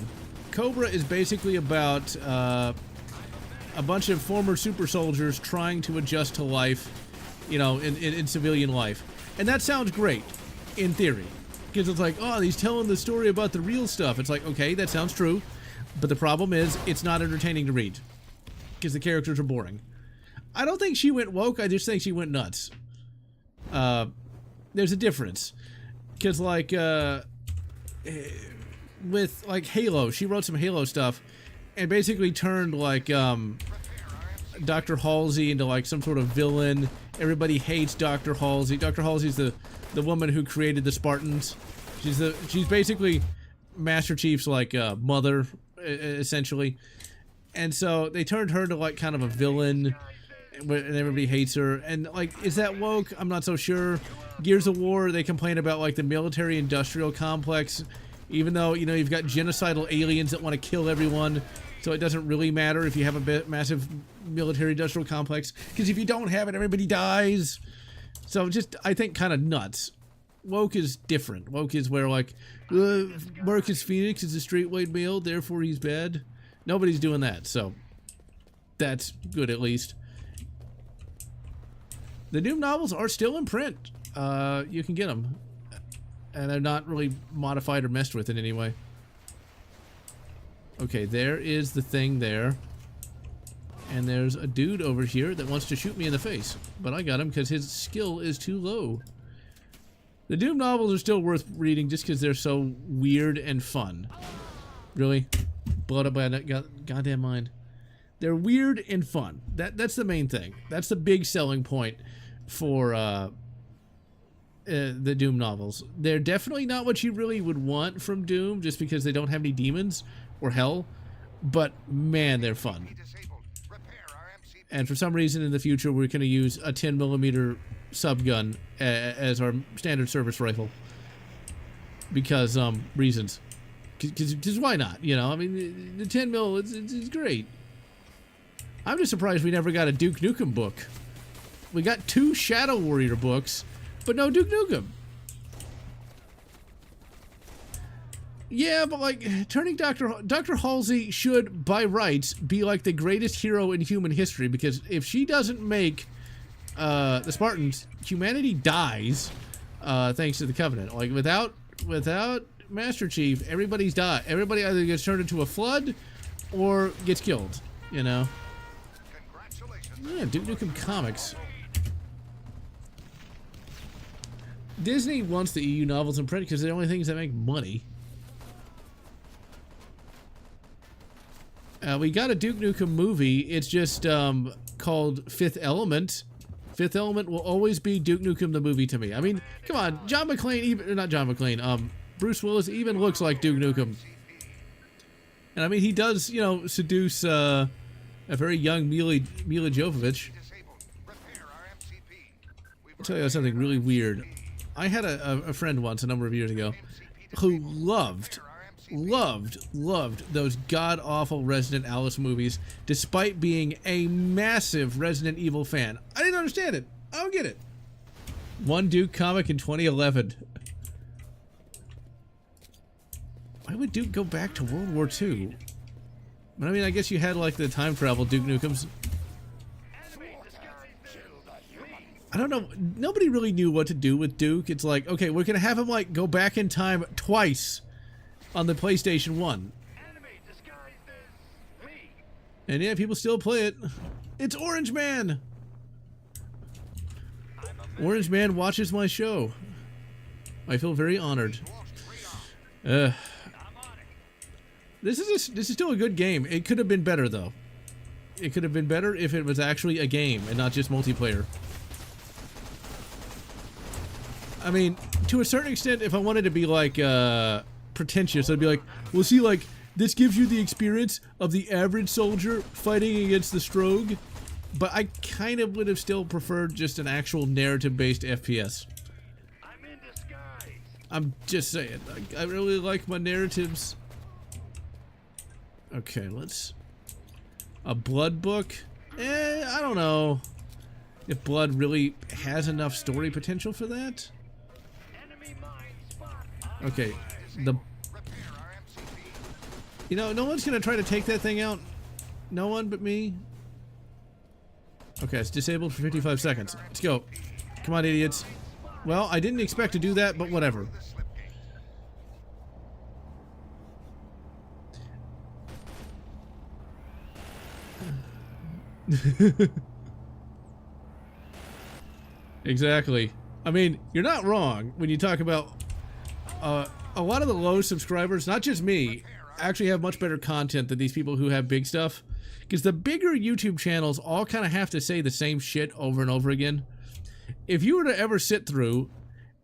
Cobra is basically about a bunch of former super soldiers trying to adjust to life, you know, in civilian life. And that sounds great, in theory. Because it's like, oh, he's telling the story about the real stuff. It's like, okay, that sounds true. But the problem is, it's not entertaining to read. Because the characters are boring. I don't think she went woke, I just think she went nuts. There's a difference. Because, like, with, like, Halo, she wrote some Halo stuff. And basically turned, like, Dr. Halsey into, like, some sort of villain. Everybody hates Dr. Halsey. Dr. Halsey's the woman who created the Spartans. She's basically Master Chief's, like, mother, essentially. And so they turned her to, like, kind of a villain. And everybody hates her. And, like, is that woke? I'm not so sure. Gears of War, they complain about, like, the military-industrial complex. Even though, you know, you've got genocidal aliens that want to kill everyone. So it doesn't really matter if you have a massive military-industrial complex. Because if you don't have it, everybody dies. So just, I think, kind of nuts. Woke is different. Woke is where, like, Marcus Phoenix is a straight-white male, therefore he's bad. Nobody's doing that, so that's good at least. The Doom novels are still in print. You can get them. And they're not really modified or messed with in any way. Okay, there is the thing there. And there's a dude over here that wants to shoot me in the face. But I got him because his skill is too low. The Doom novels are still worth reading just because they're so weird and fun. Really? Blood up my goddamn mind. They're weird and fun. That's the main thing. That's the big selling point for the Doom novels. They're definitely not what you really would want from Doom just because they don't have any demons or hell, but man, they're fun. And for some reason in the future we're going to use a 10mm subgun as our standard service rifle because reasons. Because why not, you know? I mean, the 10mm it's great. I'm just surprised we never got a Duke Nukem book. We got 2 Shadow Warrior books, but no Duke Nukem. Yeah, but like, turning Dr. Halsey should, by rights, be like the greatest hero in human history, because if she doesn't make the Spartans, humanity dies, thanks to the Covenant. Like, without Master Chief, everybody's died. Everybody either gets turned into a flood, or gets killed, you know? Yeah, Duke Nukem comics. Disney wants the EU novels in print because they're the only things that make money. We got a Duke Nukem movie. It's just called Fifth Element. Fifth Element will always be Duke Nukem the movie to me. I mean, come on, John McClane, even not John McClane. Bruce Willis even looks like Duke Nukem. And I mean, he does, you know, seduce a very young Mila Jovovich. I'll tell you something really weird. I had a friend once, a number of years ago, who loved those god-awful Resident Alice movies, despite being a massive Resident Evil fan. I didn't understand it. I don't get it. One Duke comic in 2011. Why would Duke go back to World War II? I mean, I guess you had, like, the time travel Duke Nukems. I don't know. Nobody really knew what to do with Duke. It's like, okay, we're gonna have him, like, go back in time twice on the PlayStation 1. And yeah, people still play it. It's Orange Man! Orange Man watches my show. I feel very honored. This is still a good game. It could have been better, though. It could have been better if it was actually a game and not just multiplayer. I mean, to a certain extent, if I wanted to be, like, pretentious, I'd be like, well, see, like, this gives you the experience of the average soldier fighting against the Strogue. But I kind of would have still preferred just an actual narrative-based FPS. I'm just saying. I really like my narratives. Okay, let's... A blood book? I don't know if blood really has enough story potential for that. Okay, you know, no one's gonna try to take that thing out. No one but me. Okay, it's disabled for 55 seconds. Let's go. Come on, idiots. Well, I didn't expect to do that, but whatever. Exactly. I mean, you're not wrong when you talk about a lot of the low subscribers, not just me, actually have much better content than these people who have big stuff. Because the bigger YouTube channels all kind of have to say the same shit over and over again. If you were to ever sit through,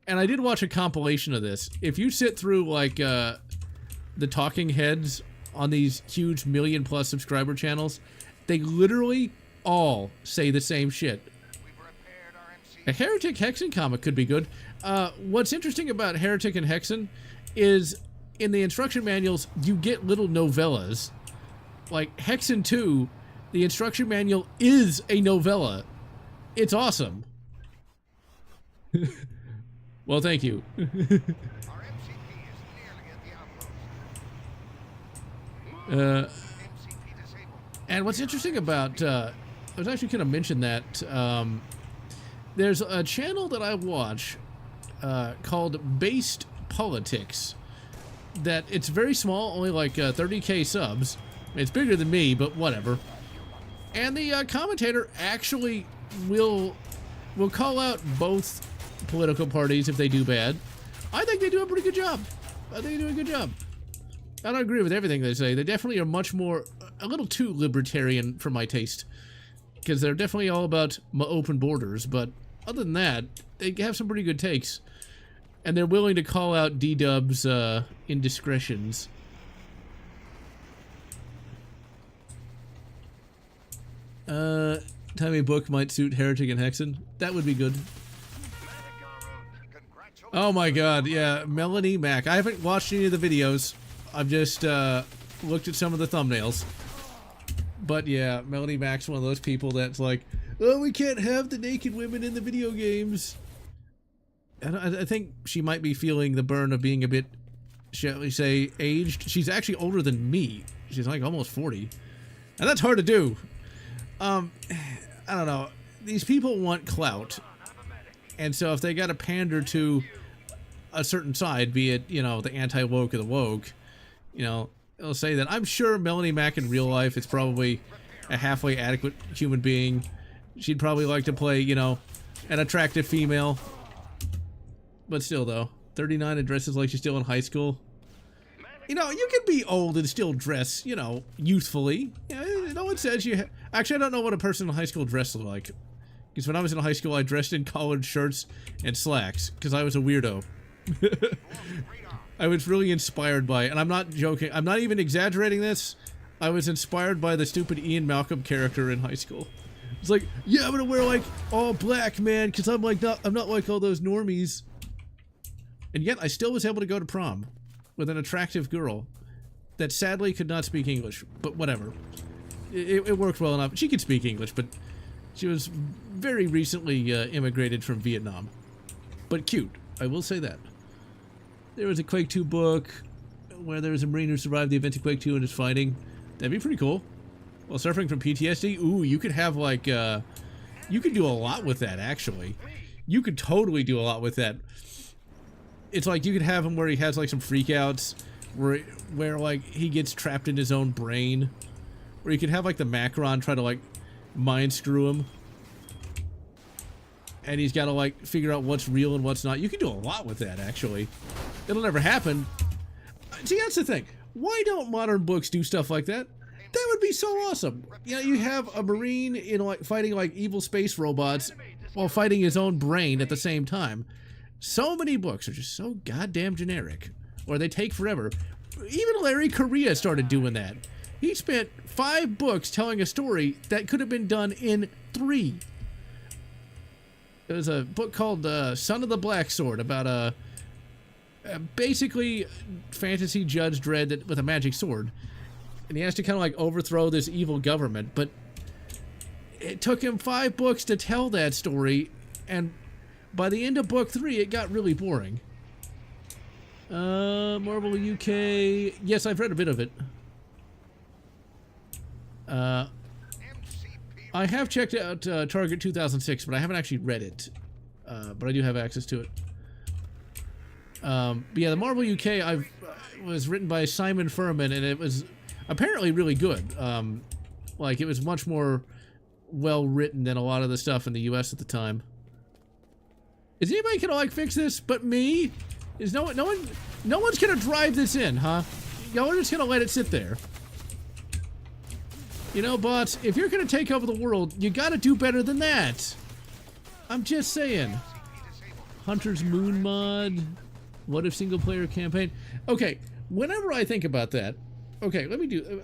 and I did watch a compilation of this, if you sit through like the talking heads on these huge million-plus subscriber channels, they literally all say the same shit. A Heretic Hexen comic could be good. What's interesting about Heretic and Hexen is in the instruction manuals, you get little novellas. Like Hexen 2, the instruction manual is a novella. It's awesome. Well, thank you. And what's interesting about, I was actually going to mention that, there's a channel that I watch called Based Politics. That it's very small, only like 30K subs. It's bigger than me, but whatever. And the commentator actually will call out both political parties if they do bad. I think they do a pretty good job. I think they do a good job. I don't agree with everything they say. They definitely are much more, a little too libertarian for my taste. Because they're definitely all about open borders, but other than that, they have some pretty good takes. And they're willing to call out D-Dub's indiscretions. Timey book might suit Heretic and Hexen. That would be good. Oh my god, yeah, Melanie Mac. I haven't watched any of the videos. I've just looked at some of the thumbnails. But yeah, Melanie Mac's one of those people that's like, oh, we can't have the naked women in the video games. And I think she might be feeling the burn of being a bit, shall we say, aged. She's actually older than me. She's like almost 40. And that's hard to do. I don't know. These people want clout. And so if they got to pander to a certain side, be it, you know, the anti-woke or the woke, you know, they'll say that. I'm sure Melanie Mac in real life is probably a halfway adequate human being. She'd probably like to play, you know, an attractive female. But still, though, 39 and dresses like she's still in high school. You know, you can be old and still dress, you know, youthfully. Yeah, no one says you... Actually, I don't know what a person in high school dressed like. Because when I was in high school, I dressed in collared shirts and slacks. Because I was a weirdo. I was really inspired by it. And I'm not joking. I'm not even exaggerating this. I was inspired by the stupid Ian Malcolm character in high school. It's like, yeah, I'm going to wear, like, all black, man. Because I'm not like all those normies. And yet, I still was able to go to prom with an attractive girl that sadly could not speak English, but whatever. It worked well enough. She could speak English, but she was very recently immigrated from Vietnam. But cute, I will say that. There was a Quake 2 book where there was a Marine who survived the event of Quake 2 and is fighting. That'd be pretty cool. While suffering from PTSD, ooh, you could have like, you could do a lot with that, actually. You could totally do a lot with that. It's like you could have him where he has like some freakouts, where like he gets trapped in his own brain, or you could have like the Macron try to like mind screw him, and he's got to like figure out what's real and what's not. You can do a lot with that, actually. It'll never happen. See, that's the thing. Why don't modern books do stuff like that? That would be so awesome. You know, you have a Marine in like fighting like evil space robots while fighting his own brain at the same time. So many books are just so goddamn generic, or they take forever. Even Larry Correia started doing that. He spent 5 books telling a story that could have been done in 3. There was a book called Son of the Black Sword about a basically fantasy Judge Dredd with a magic sword. And he has to kind of like overthrow this evil government, but it took him 5 books to tell that story, and by the end of book 3, it got really boring. Marvel UK. Yes, I've read a bit of it. I have checked out Target 2006, but I haven't actually read it. But I do have access to it. But yeah, the Marvel UK was written by Simon Furman, and it was apparently really good. Like, it was much more well written than a lot of the stuff in the US at the time. Is anybody gonna like fix this but me? Is no one's gonna drive this in, huh? Y'all are just gonna let it sit there. You know, bots, if you're gonna take over the world, you gotta do better than that. I'm just saying. Hunter's Moon mod. What if single player campaign? Okay, whenever I think about that, okay, let me do.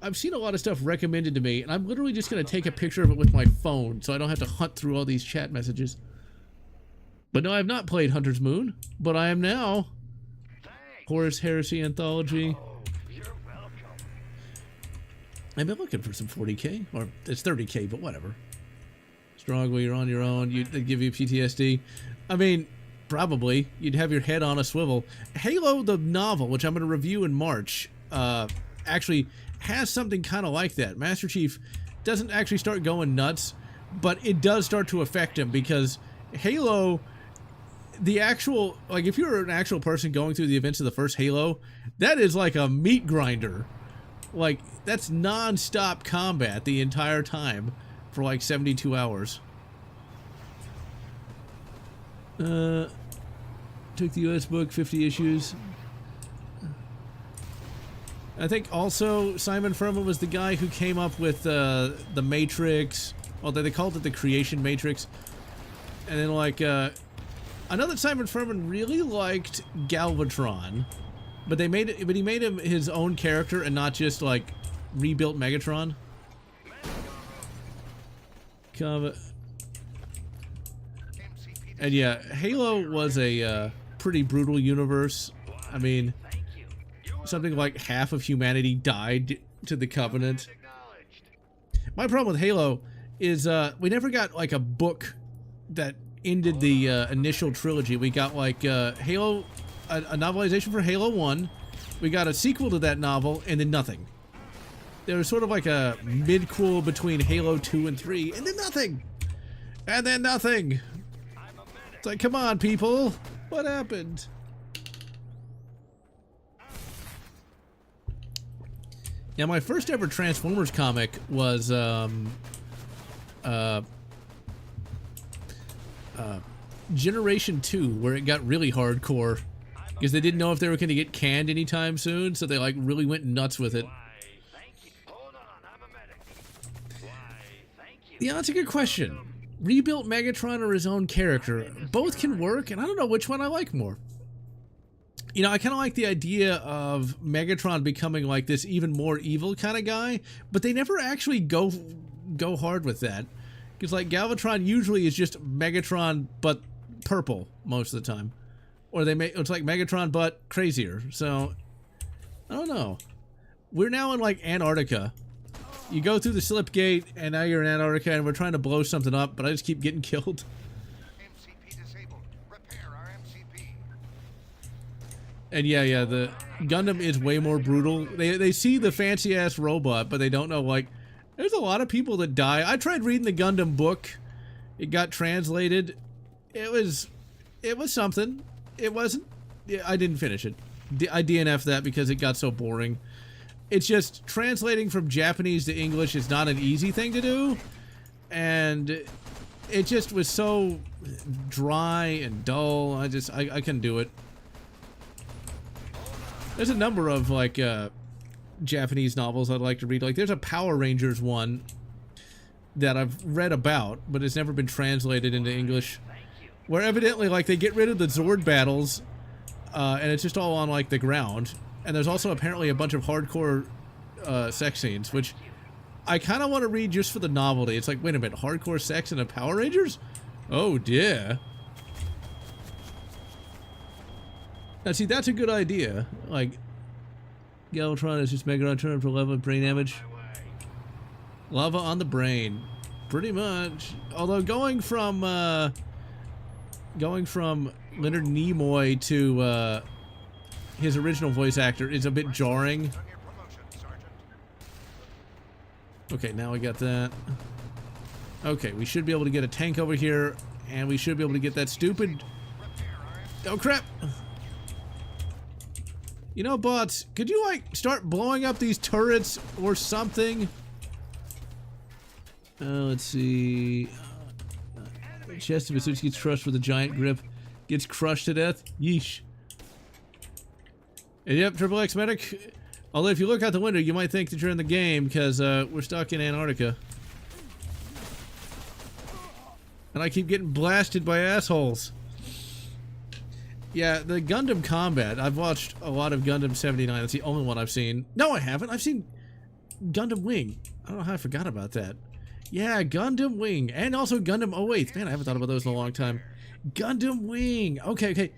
I've seen a lot of stuff recommended to me, and I'm literally just gonna take a picture of it with my phone so I don't have to hunt through all these chat messages. But no, I have not played Hunter's Moon, but I am now. Horus Heresy Anthology. I've been looking for some 40k, or it's 30k, but whatever. Strong when you're on your own, they give you PTSD. I mean, probably. You'd have your head on a swivel. Halo, the novel, which I'm going to review in March, actually has something kind of like that. Master Chief doesn't actually start going nuts, but it does start to affect him, because Halo, the actual, like, if you're an actual person going through the events of the first Halo, that is like a meat grinder. Like, that's non-stop combat the entire time for like 72 hours. Took the US book, 50 issues. I think also Simon Furman was the guy who came up with the Matrix, although they called it the Creation Matrix. And then like, I know that Simon Furman really liked Galvatron, but he made him his own character and not just like rebuilt Megatron. And yeah, Halo was a pretty brutal universe. I mean, something like half of humanity died to the Covenant. My problem with Halo is we never got like a book that ended the initial trilogy. We got like Halo, a novelization for Halo 1. We got a sequel to that novel, and then nothing. There was sort of like a mid-quel between Halo 2 and 3, and then nothing! And then nothing! It's like, come on, people! What happened? Yeah, my first ever Transformers comic was, Generation 2, where it got really hardcore. Because they didn't know if they were going to get canned anytime soon, so they, like, really went nuts with it. Yeah, that's a good question. Rebuilt Megatron or his own character? Both can work, and I don't know which one I like more. You know, I kind of like the idea of Megatron becoming like this even more evil kind of guy, but they never actually go hard with that. Because like Galvatron usually is just Megatron but purple most of the time. Or it's like Megatron but crazier. So I don't know. We're now in like Antarctica. You go through the slip gate and now you're in Antarctica and we're trying to blow something up, but I just keep getting killed. MCP disabled. Repair our MCP. And yeah, the Gundam is way more brutal. They see the fancy ass robot, but they don't know, like, there's a lot of people that die. I tried reading the Gundam book. It got translated. It was something. It wasn't. I didn't finish it. I DNF'd that because it got so boring. It's just translating from Japanese to English is not an easy thing to do. And it just was so dry and dull. I couldn't do it. There's a number of like Japanese novels I'd like to read. Like there's a Power Rangers one that I've read about, but it's never been translated into English. Where evidently like they get rid of the Zord battles, and it's just all on like the ground. And there's also apparently a bunch of hardcore sex scenes, which I kind of want to read just for the novelty. It's like, wait a minute, hardcore sex in a Power Rangers? Oh dear. Now see, that's a good idea. Like, Galvatron is just Megatron turned for lava brain damage. Lava on the brain. Pretty much. Although going from Leonard Nimoy to his original voice actor is a bit jarring. Okay, now we got that. Okay, we should be able to get a tank over here, and we should be able to get that stupid... Oh, crap! You know, bots, could you, like, start blowing up these turrets or something? Let's see... Chest of Vasucci gets crushed with a giant grip. Gets crushed to death. Yeesh. And yep, Triple X Medic. Although if you look out the window, you might think that you're in the game, because we're stuck in Antarctica. And I keep getting blasted by assholes. Yeah, the Gundam combat. I've watched a lot of Gundam 79. That's the only one I've seen. No, I haven't. I've seen Gundam Wing. I don't know how I forgot about that. Yeah, Gundam Wing. And also Gundam 08. Man, I haven't thought about those in a long time. Gundam Wing. Okay.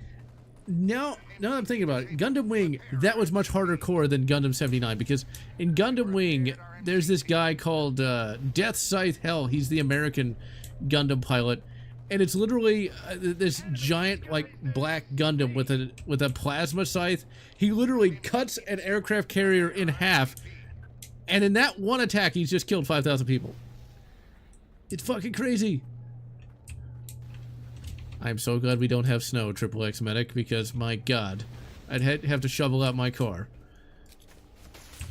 Now that I'm thinking about it, Gundam Wing, that was much harder core than Gundam 79, because in Gundam Wing, there's this guy called Death Scythe Hell. He's the American Gundam pilot, and it's literally this giant, like, black Gundam with a plasma scythe. He literally cuts an aircraft carrier in half, and in that one attack, he's just killed 5,000 people. It's fucking crazy. I'm so glad we don't have snow, Triple X Medic, because, my god, I'd have to shovel out my car.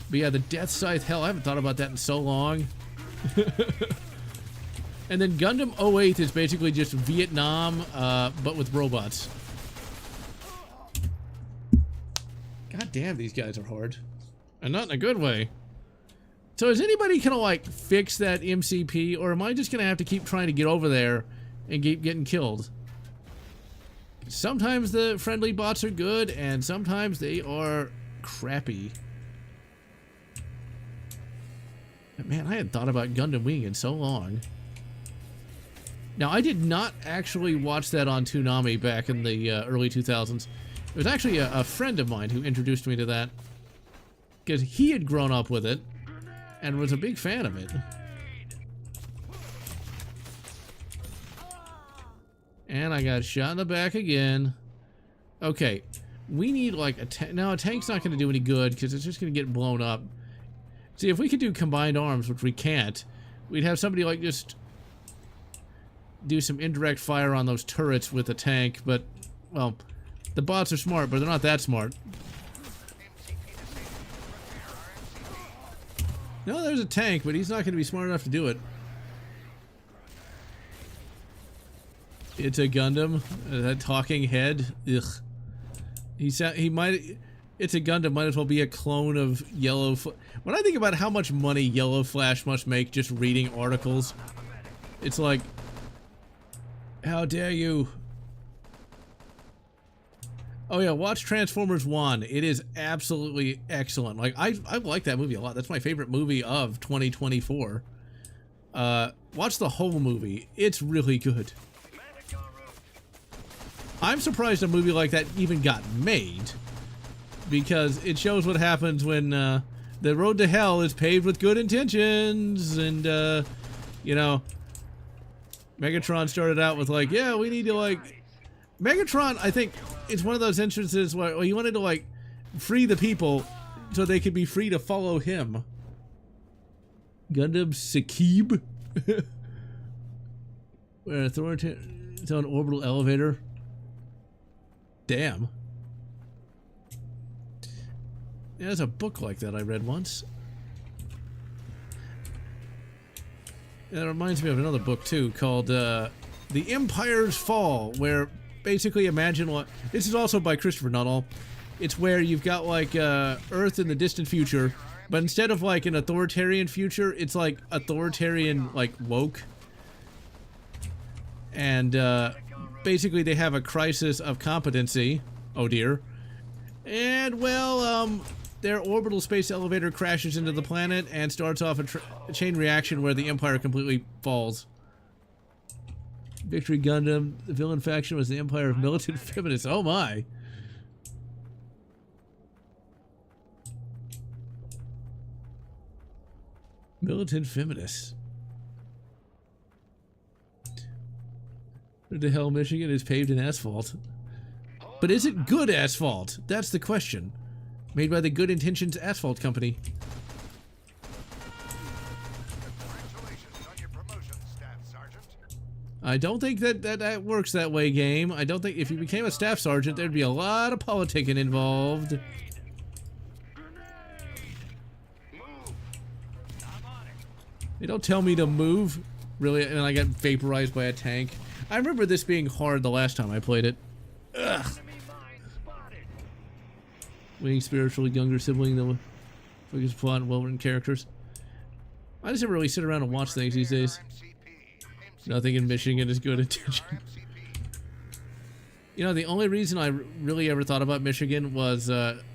But yeah, the Death Scythe, hell, I haven't thought about that in so long. And then Gundam 08 is basically just Vietnam, but with robots. God damn, these guys are hard. And not in a good way. So is anybody gonna, like, fix that MCP, or am I just gonna have to keep trying to get over there and keep getting killed? Sometimes the friendly bots are good, and sometimes they are crappy. But man, I hadn't thought about Gundam Wing in so long. Now, I did not actually watch that on Toonami back in the early 2000s. It was actually a friend of mine who introduced me to that, because he had grown up with it and was a big fan of it. And I got shot in the back again. Okay, we need like a tank. Now, a tank's not going to do any good because it's just going to get blown up. See, if we could do combined arms, which we can't, we'd have somebody like just do some indirect fire on those turrets with a tank. But, well, the bots are smart, but they're not that smart. No, there's a tank, but he's not going to be smart enough to do it. It's a Gundam. That talking head. Ugh. He might. It's a Gundam. Might as well be a clone of Yellow. When I think about how much money Yellow Flash must make just reading articles, it's like, how dare you? Oh yeah, watch Transformers 1. It is absolutely excellent. Like I like that movie a lot. That's my favorite movie of 2024. Watch the whole movie. It's really good. I'm surprised a movie like that even got made, because it shows what happens when the road to hell is paved with good intentions. And you know, Megatron started out with like, yeah, we need to like, Megatron, I think it's one of those instances where he wanted to like free the people so they could be free to follow him. Gundam Sakib. Where authoritarian, it's on an orbital elevator. Damn. Yeah, there's a book like that I read once. And that reminds me of another book too called The Empire's Fall, where basically imagine what... This is also by Christopher Nuttall. It's where you've got like Earth in the distant future, but instead of like an authoritarian future, it's like authoritarian like woke. And basically they have a crisis of competency. Oh dear. And well, their orbital space elevator crashes into the planet and starts off a chain reaction where the Empire completely falls. Victory Gundam, the villain faction was the Empire of Militant Feminists. Oh my. Militant Feminists. Where the hell Michigan is paved in asphalt? But is it good asphalt? That's the question. Made by the Good Intentions Asphalt Company. Congratulations on your promotion, Staff I don't think that works that way, game. I don't think if you became a staff sergeant, there'd be a lot of politicking involved. They don't tell me to move, really, and I got vaporized by a tank. I remember this being hard the last time I played it. Ugh. Winning spiritual younger sibling that focus plot and well-written characters. I just never really sit around and watch things these days. Nothing in Michigan is good attention. You know, the only reason I really ever thought about Michigan was that's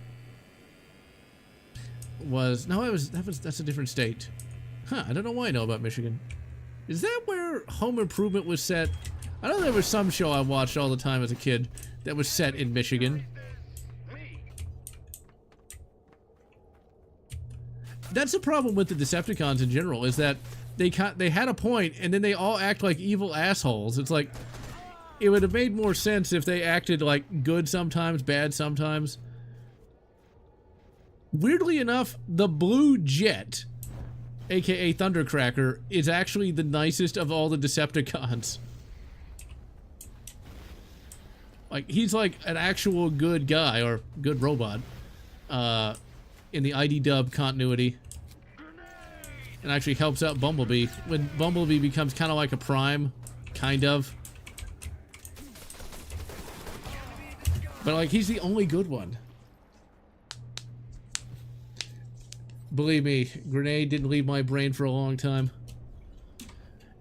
a different state. Huh, I don't know why I know about Michigan. Is that where Home Improvement was set? I know there was some show I watched all the time as a kid that was set in Michigan. That's the problem with the Decepticons in general, is that they had a point and then they all act like evil assholes. It's like, it would have made more sense if they acted like good sometimes, bad sometimes. Weirdly enough, the Blue Jet, aka Thundercracker, is actually the nicest of all the Decepticons. Like, he's like an actual good guy, or good robot, in the ID dub continuity. And actually helps out Bumblebee. When Bumblebee becomes kind of like a Prime, kind of. But like, he's the only good one. Believe me, Grenade didn't leave my brain for a long time.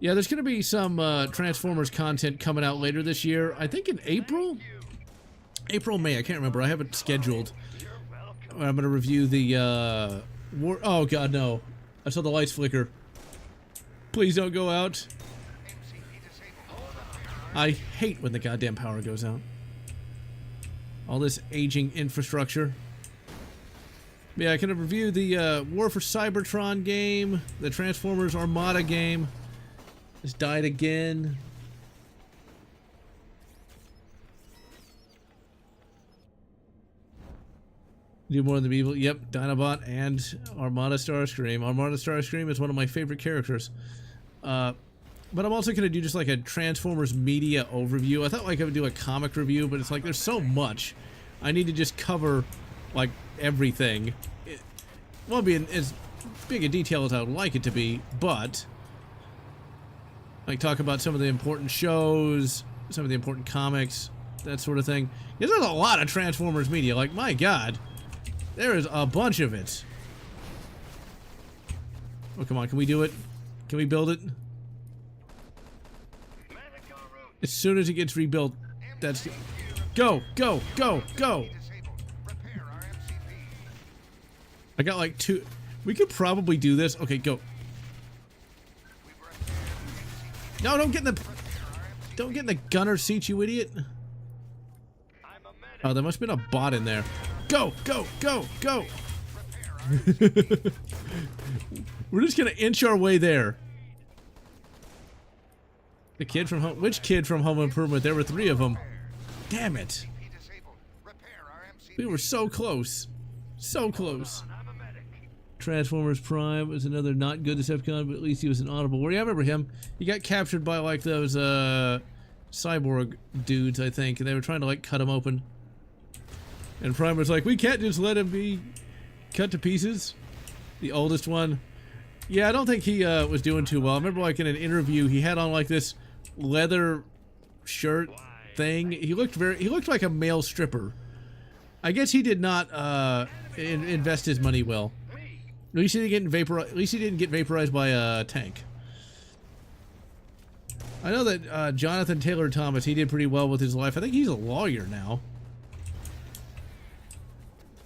Yeah, there's gonna be some Transformers content coming out later this year. I think in April? April, May, I can't remember. I have it scheduled. I'm gonna review the oh god, no. I saw the lights flicker. Please don't go out. I hate when the goddamn power goes out. All this aging infrastructure. Yeah, I can review the War for Cybertron game, the Transformers Armada game. Just died again. Do more than the evil. Yep, Dinobot and Armada Starscream. Armada Starscream is one of my favorite characters. But I'm also going to do just like a Transformers media overview. I thought like I would do a comic review, but it's like there's so much. I need to just cover like everything. It won't be as big a detail as I would like it to be, but like talk about some of the important shows, some of the important comics, that sort of thing. There's a lot of Transformers media. Like, my god. There is a bunch of it. Oh, come on. Can we do it? Can we build it? As soon as it gets rebuilt, that's... Go! Go! Go! Go! I got like 2... We could probably do this. Okay, go. No, don't get in the... Don't get in the gunner seat, you idiot. Oh, there must have been a bot in there. Go! Go! Go! Go! We're just gonna inch our way there. The kid from home... Which kid from Home Improvement? There were 3 of them. Damn it. We were so close. So close. Transformers Prime was another not good Decepticon, but at least he was an honorable warrior. Yeah, I remember him. He got captured by like those cyborg dudes, I think, and they were trying to like cut him open. And Prime was like, we can't just let him be cut to pieces. The oldest one. Yeah, I don't think he was doing too well. I remember like in an interview he had on like this leather shirt thing. He looked like a male stripper. I guess he did not invest his money well. At least he didn't get vaporized by a tank. I know that Jonathan Taylor Thomas, he did pretty well with his life. I think he's a lawyer now.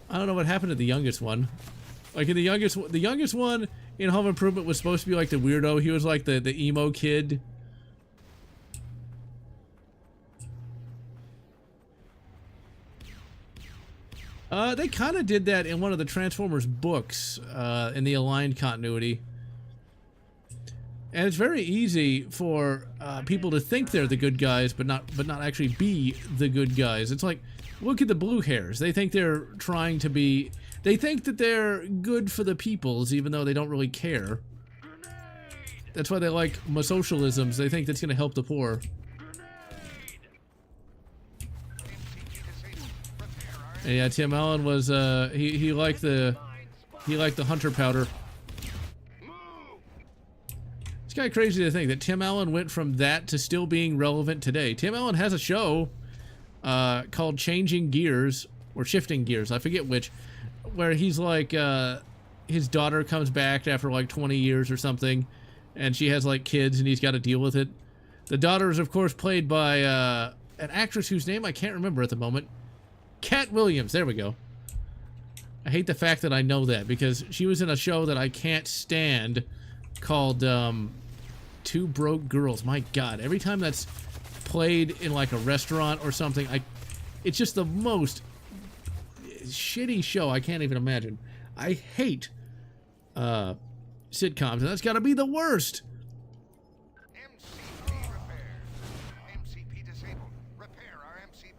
I don't know what happened to the youngest one. Like in the youngest one in Home Improvement was supposed to be like the weirdo. He was like the emo kid. They kind of did that in one of the Transformers books in the Aligned continuity. And it's very easy for people to think they're the good guys, but not actually be the good guys. It's like, look at the blue hairs. They think they're trying to be... They think that they're good for the peoples, even though they don't really care. That's why they like socialisms. They think that's going to help the poor. And yeah, Tim Allen was he liked the hunter powder. It's kind of crazy to think that Tim Allen went from that to still being relevant today. Tim Allen has a show called Changing Gears or Shifting Gears, I forget which, where he's like his daughter comes back after like 20 years or something, and she has like kids and he's got to deal with it. The daughter is of course played by an actress whose name I can't remember at the moment. Cat Williams, there we go. I hate the fact that I know that because she was in a show that I can't stand called Two Broke Girls. My God, every time that's played in like a restaurant or something, it's just the most shitty show I can't even imagine. I hate sitcoms, and that's got to be the worst.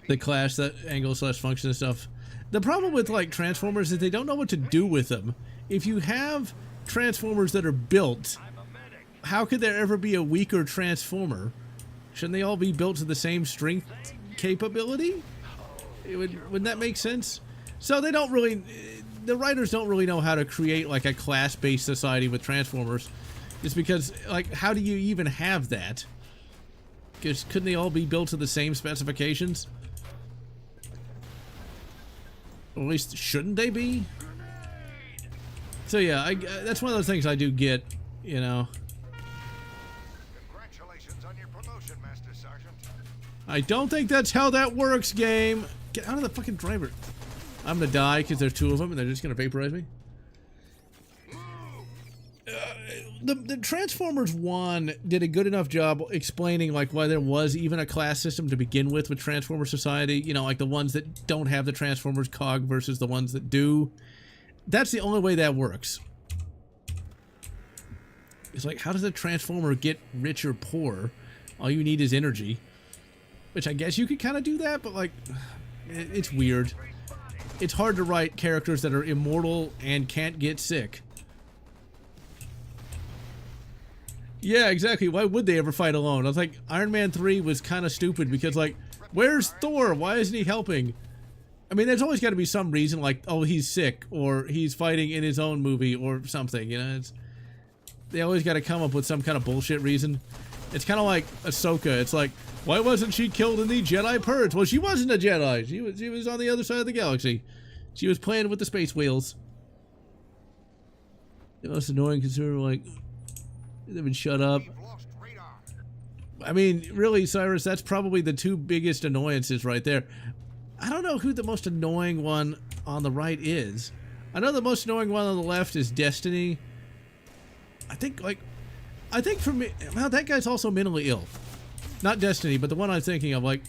The clash, that angle slash function and stuff. The problem with like Transformers is they don't know what to do with them. If you have Transformers that are built, how could there ever be a weaker Transformer? Shouldn't they all be built to the same strength capability? Wouldn't that make sense? So they don't really, the writers don't really know how to create like a class-based society with Transformers. Just because, like, how do you even have that? Because couldn't they all be built to the same specifications? Or at least, shouldn't they be? So yeah, that's one of those things I do get, you know. Congratulations on your promotion, Master Sergeant. I don't think that's how that works, game. Get out of the fucking driver. I'm gonna die because there's two of them and they're just gonna vaporize me. The Transformers 1 did a good enough job explaining like why there was even a class system to begin with Transformer Society. You know, like the ones that don't have the Transformers cog versus the ones that do. That's the only way that works. It's like, how does a Transformer get rich or poor? All you need is energy. Which I guess you could kind of do that, but like, it's weird. It's hard to write characters that are immortal and can't get sick. Yeah, exactly. Why would they ever fight alone? I was like, Iron Man 3 was kind of stupid because, like, where's Thor? Why isn't he helping? I mean, there's always got to be some reason, like, oh, he's sick, or he's fighting in his own movie, or something, you know? They always got to come up with some kind of bullshit reason. It's kind of like Ahsoka. It's like, why wasn't she killed in the Jedi Purge? Well, she wasn't a Jedi. She was on the other side of the galaxy. She was playing with the space whales. The most annoying concern, like, they would shut up. I mean, really, Cyrus, that's probably the two biggest annoyances right there. I don't know who the most annoying one on the right is. I know the most annoying one on the left is Destiny. I think for me, well, that guy's also mentally ill. Not Destiny, but the one I'm thinking of, like,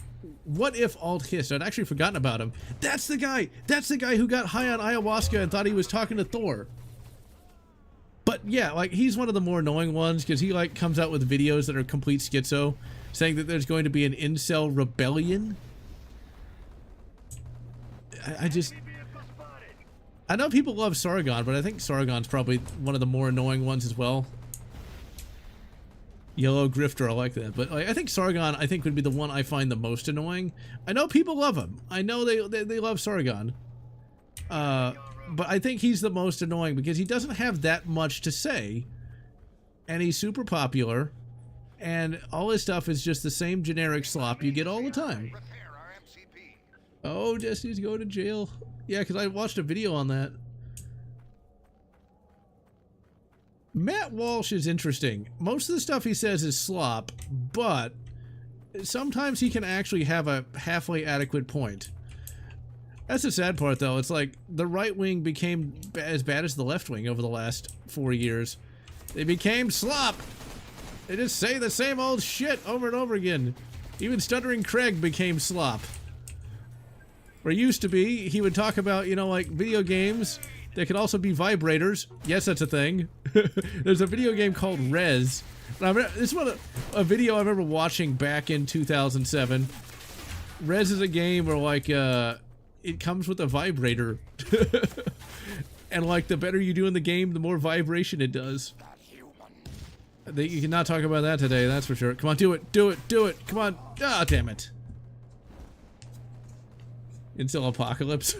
what if Alt Hist? I'd actually forgotten about him. That's the guy who got high on ayahuasca and thought he was talking to Thor. But yeah, like, he's one of the more annoying ones because he like comes out with videos that are complete schizo, saying that there's going to be an incel rebellion. I know people love Sargon, but I think Sargon's probably one of the more annoying ones as well. Yellow Grifter, I like that, but like, I think Sargon, I think would be the one I find the most annoying. I know people love him. I know they love Sargon. But I think he's the most annoying because he doesn't have that much to say, and he's super popular, and all his stuff is just the same generic slop you get all the time. Oh, Jesse's going to jail. Yeah, because I watched a video on that. Matt Walsh is interesting. Most of the stuff he says is slop, but sometimes he can actually have a halfway adequate point. That's the sad part, though. It's like the right wing became as bad as the left wing over the last 4 years. They became slop. They just say the same old shit over and over again. Even Stuttering Craig became slop. Where it used to be, he would talk about, you know, like video games. They could also be vibrators. Yes, that's a thing. There's a video game called Rez. This is a video I remember watching back in 2007. Rez is a game where, like, it comes with a vibrator. And like the better you do in the game, the more vibration it does. You cannot talk about that today, that's for sure. Come on, do it, do it, do it. Come on. Ah, damn it. Until Apocalypse.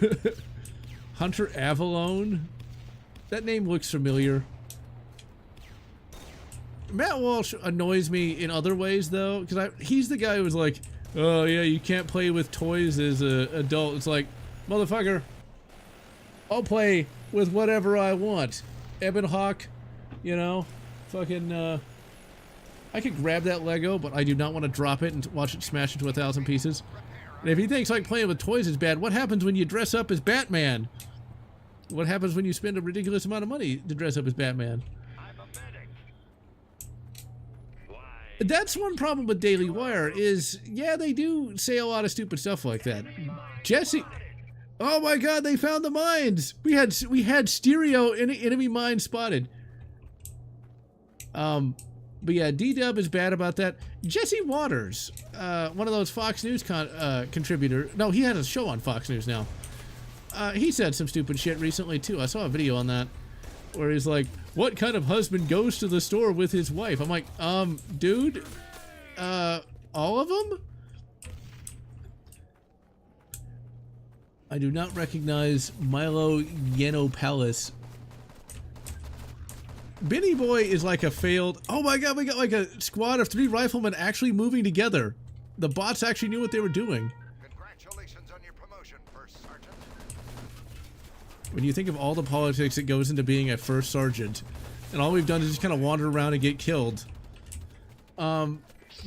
Hunter Avalone? That name looks familiar. Matt Walsh annoys me in other ways, though, because he's the guy who was like, oh, yeah, you can't play with toys as an adult. It's like, motherfucker, I'll play with whatever I want. Ebon Hawk, you know, fucking, I could grab that Lego, but I do not want to drop it and watch it smash into 1,000 pieces. And if he thinks like playing with toys is bad, what happens when you dress up as Batman? What happens when you spend a ridiculous amount of money to dress up as Batman? That's one problem with Daily Wire is, yeah, they do say a lot of stupid stuff like that. Jesse, oh my God, they found the mines. We had stereo enemy mines spotted. But yeah, D-Dub is bad about that. Jesse Waters, one of those Fox News contributor. No, he has a show on Fox News now. He said some stupid shit recently too. I saw a video on that where he's like, what kind of husband goes to the store with his wife? I'm like, dude, all of them? I do not recognize Milo Yiannopoulos. Benny Boy is like a failed... Oh my God, we got like a squad of 3 riflemen actually moving together. The bots actually knew what they were doing. Congratulations on your promotion, First Sergeant. When you think of all the politics that goes into being a first sergeant, and all we've done is just kind of wander around and get killed. But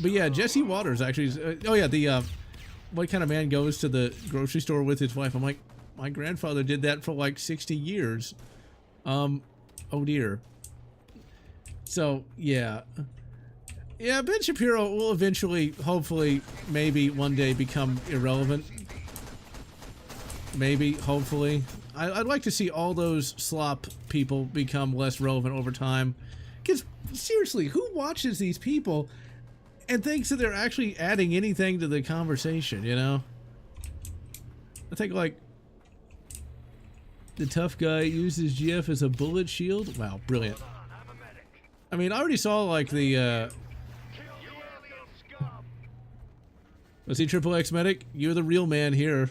yeah, Jesse Waters actually... oh yeah, the... what kind of man goes to the grocery store with his wife? I'm like, my grandfather did that for like 60 years. Oh dear. So, yeah. Yeah, Ben Shapiro will eventually, hopefully, maybe one day become irrelevant. Maybe, hopefully. I'd like to see all those slop people become less relevant over time. Because, seriously, who watches these people and thinks that they're actually adding anything to the conversation, you know? I think, like, the tough guy uses GF as a bullet shield. Wow, brilliant. I mean, I already saw, like, the, Was he Triple X Medic? You're the real man here.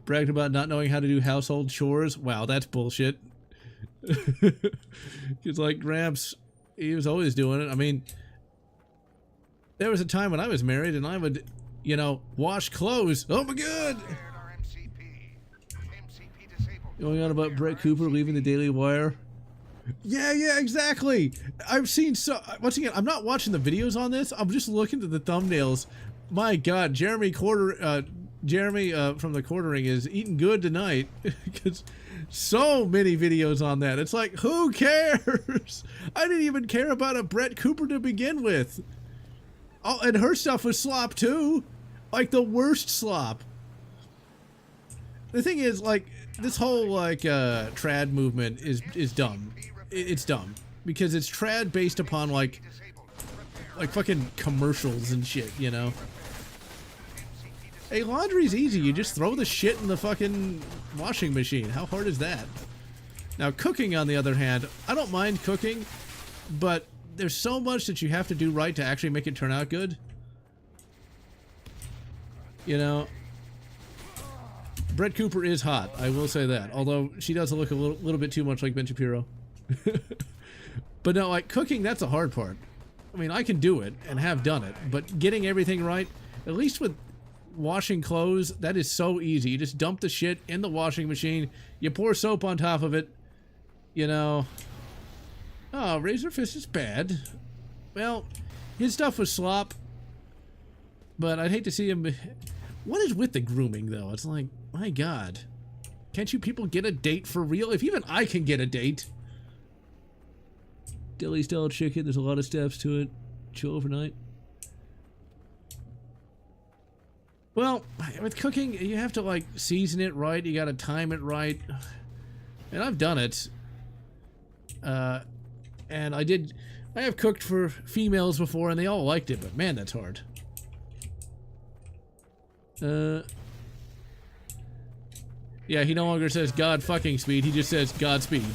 Bragged about not knowing how to do household chores. Wow, that's bullshit. It's like, Gramps, he was always doing it. I mean, there was a time when I was married and I would, you know, wash clothes. Oh my God! Going on about Brett Cooper leaving the Daily Wire. Yeah, exactly. I've seen once again, I'm not watching the videos on this. I'm just looking at the thumbnails. My God, Jeremy from the Quartering is eating good tonight. Because so many videos on that. It's like, who cares? I didn't even care about a Brett Cooper to begin with. Oh, and her stuff was slop too. Like the worst slop. The thing is, like, this whole, like, trad movement is dumb. It's dumb. Because it's trad based upon, like fucking commercials and shit, you know? Hey, laundry's easy. You just throw the shit in the fucking washing machine. How hard is that? Now, cooking, on the other hand, I don't mind cooking, but there's so much that you have to do right to actually make it turn out good. You know? Brett Cooper is hot, I will say that. Although, she does look a little bit too much like Ben Shapiro. But no, like, cooking, that's the hard part. I mean, I can do it, and have done it, but getting everything right, at least with washing clothes, that is so easy. You just dump the shit in the washing machine, you pour soap on top of it, you know. Oh, Razor Fist is bad. Well, his stuff was slop, but I'd hate to see him... What is with the grooming, though? It's like, my God. Can't you people get a date for real? If even I can get a date. Deli style chicken, there's a lot of steps to it. Chill overnight. Well, with cooking, you have to, like, season it right. You gotta time it right. And I've done it. And I have cooked for females before, and they all liked it, but man, that's hard. Yeah, he no longer says God fucking speed, he just says Godspeed.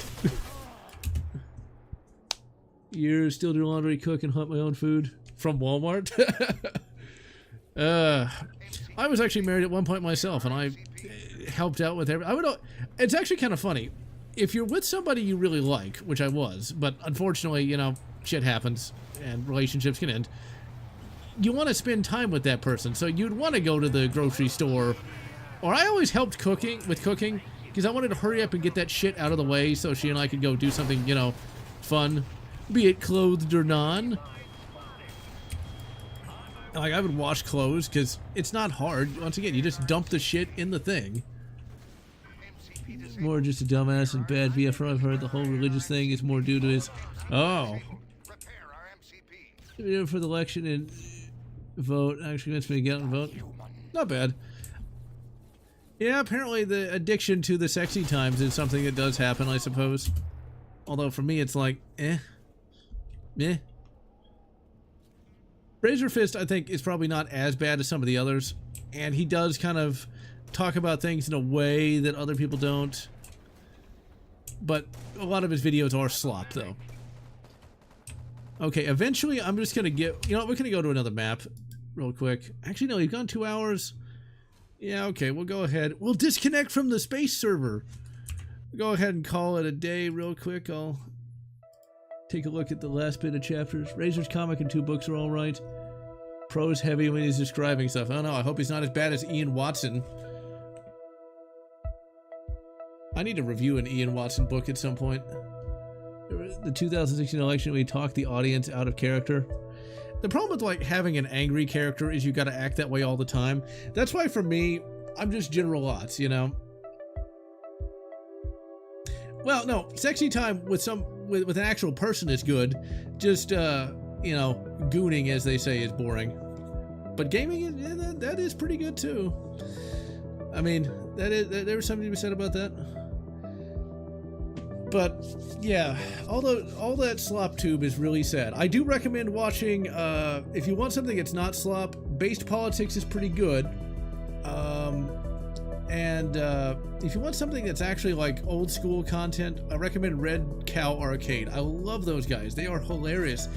Years, still do laundry, cook, and hunt my own food from Walmart. I was actually married at one point myself, and I helped out with it's actually kind of funny. If you're with somebody you really like, which I was, but unfortunately, you know, shit happens and relationships can end, you want to spend time with that person. So you'd want to go to the grocery store, or I always helped with cooking, because I wanted to hurry up and get that shit out of the way so she and I could go do something, you know, fun, be it clothed or non. Like, I would wash clothes, because it's not hard. Once again, you just dump the shit in the thing. More just a dumbass and bad VF. I've heard the whole religious thing is more due to his... Oh. For the election and vote. Actually convinced me to get out and vote. Not bad. Yeah, apparently the addiction to the sexy times is something that does happen, I suppose. Although for me, it's like, eh. Razor Fist, I think, is probably not as bad as some of the others. And he does kind of talk about things in a way that other people don't. But a lot of his videos are slop, though. Okay, eventually I'm just going to get... You know what, we're going to go to another map real quick. Actually, no, you've gone 2 hours. Yeah, okay, we'll go ahead. We'll disconnect from the space server. Go ahead and call it a day real quick. I'll take a look at the last bit of chapters. Razor's comic and 2 books are all right. Prose heavy when he's describing stuff. I don't know, I hope he's not as bad as Ian Watson. I need to review an Ian Watson book at some point. The 2016 election, we talked the audience out of character. The problem with like having an angry character is you got to act that way all the time. That's why for me, I'm just General Lotz, you know. Well, no, sexy time with an actual person is good. Just you know, gooning, as they say, is boring. But gaming, yeah, that is pretty good too. I mean, there was something to be said about that. But yeah, all that slop tube is really sad. I do recommend watching, if you want something that's not slop, Based Politics is pretty good. And if you want something that's actually like old school content, I recommend Red Cow Arcade. I love those guys. They are hilarious.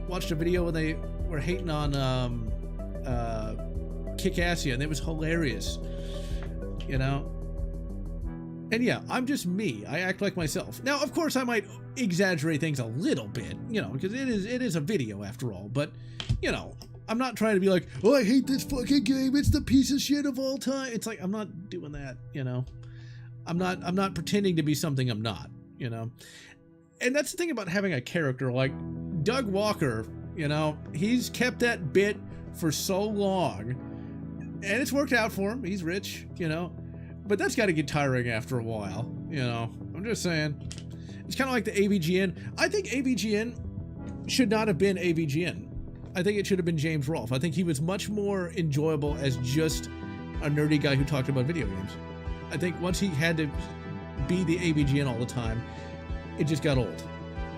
Watched a video when they were hating on Kickassia, and it was hilarious. You know? And yeah, I'm just me. I act like myself. Now, of course, I might exaggerate things a little bit, you know, because it is a video after all. But, you know, I'm not trying to be like, oh, I hate this fucking game. It's the piece of shit of all time. It's like, I'm not doing that, you know. I'm not pretending to be something I'm not, you know. And that's the thing about having a character like Doug Walker, you know. He's kept that bit for so long, and it's worked out for him. He's rich, you know. But that's got to get tiring after a while, you know. I'm just saying. It's kind of like the AVGN. I think AVGN should not have been AVGN. I think it should have been James Rolfe. I think he was much more enjoyable as just a nerdy guy who talked about video games. I think once he had to be the AVGN all the time, it just got old.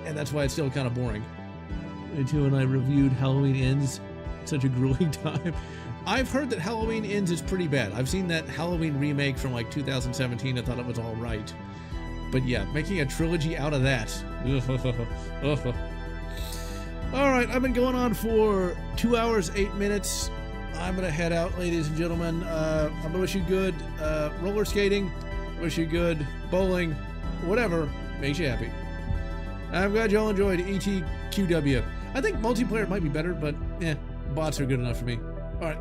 And that's why it's still kind of boring. Too, and I reviewed Halloween Ends. Such a grueling time. I've heard that Halloween Ends is pretty bad. I've seen that Halloween remake from like 2017. I thought it was all right. But yeah, making a trilogy out of that. All right, I've been going on for 2 hours, 8 minutes. I'm going to head out, ladies and gentlemen. I'm going to wish you good roller skating, wish you good bowling, whatever makes you happy. I'm glad y'all enjoyed ETQW. I think multiplayer might be better, but bots are good enough for me. All right.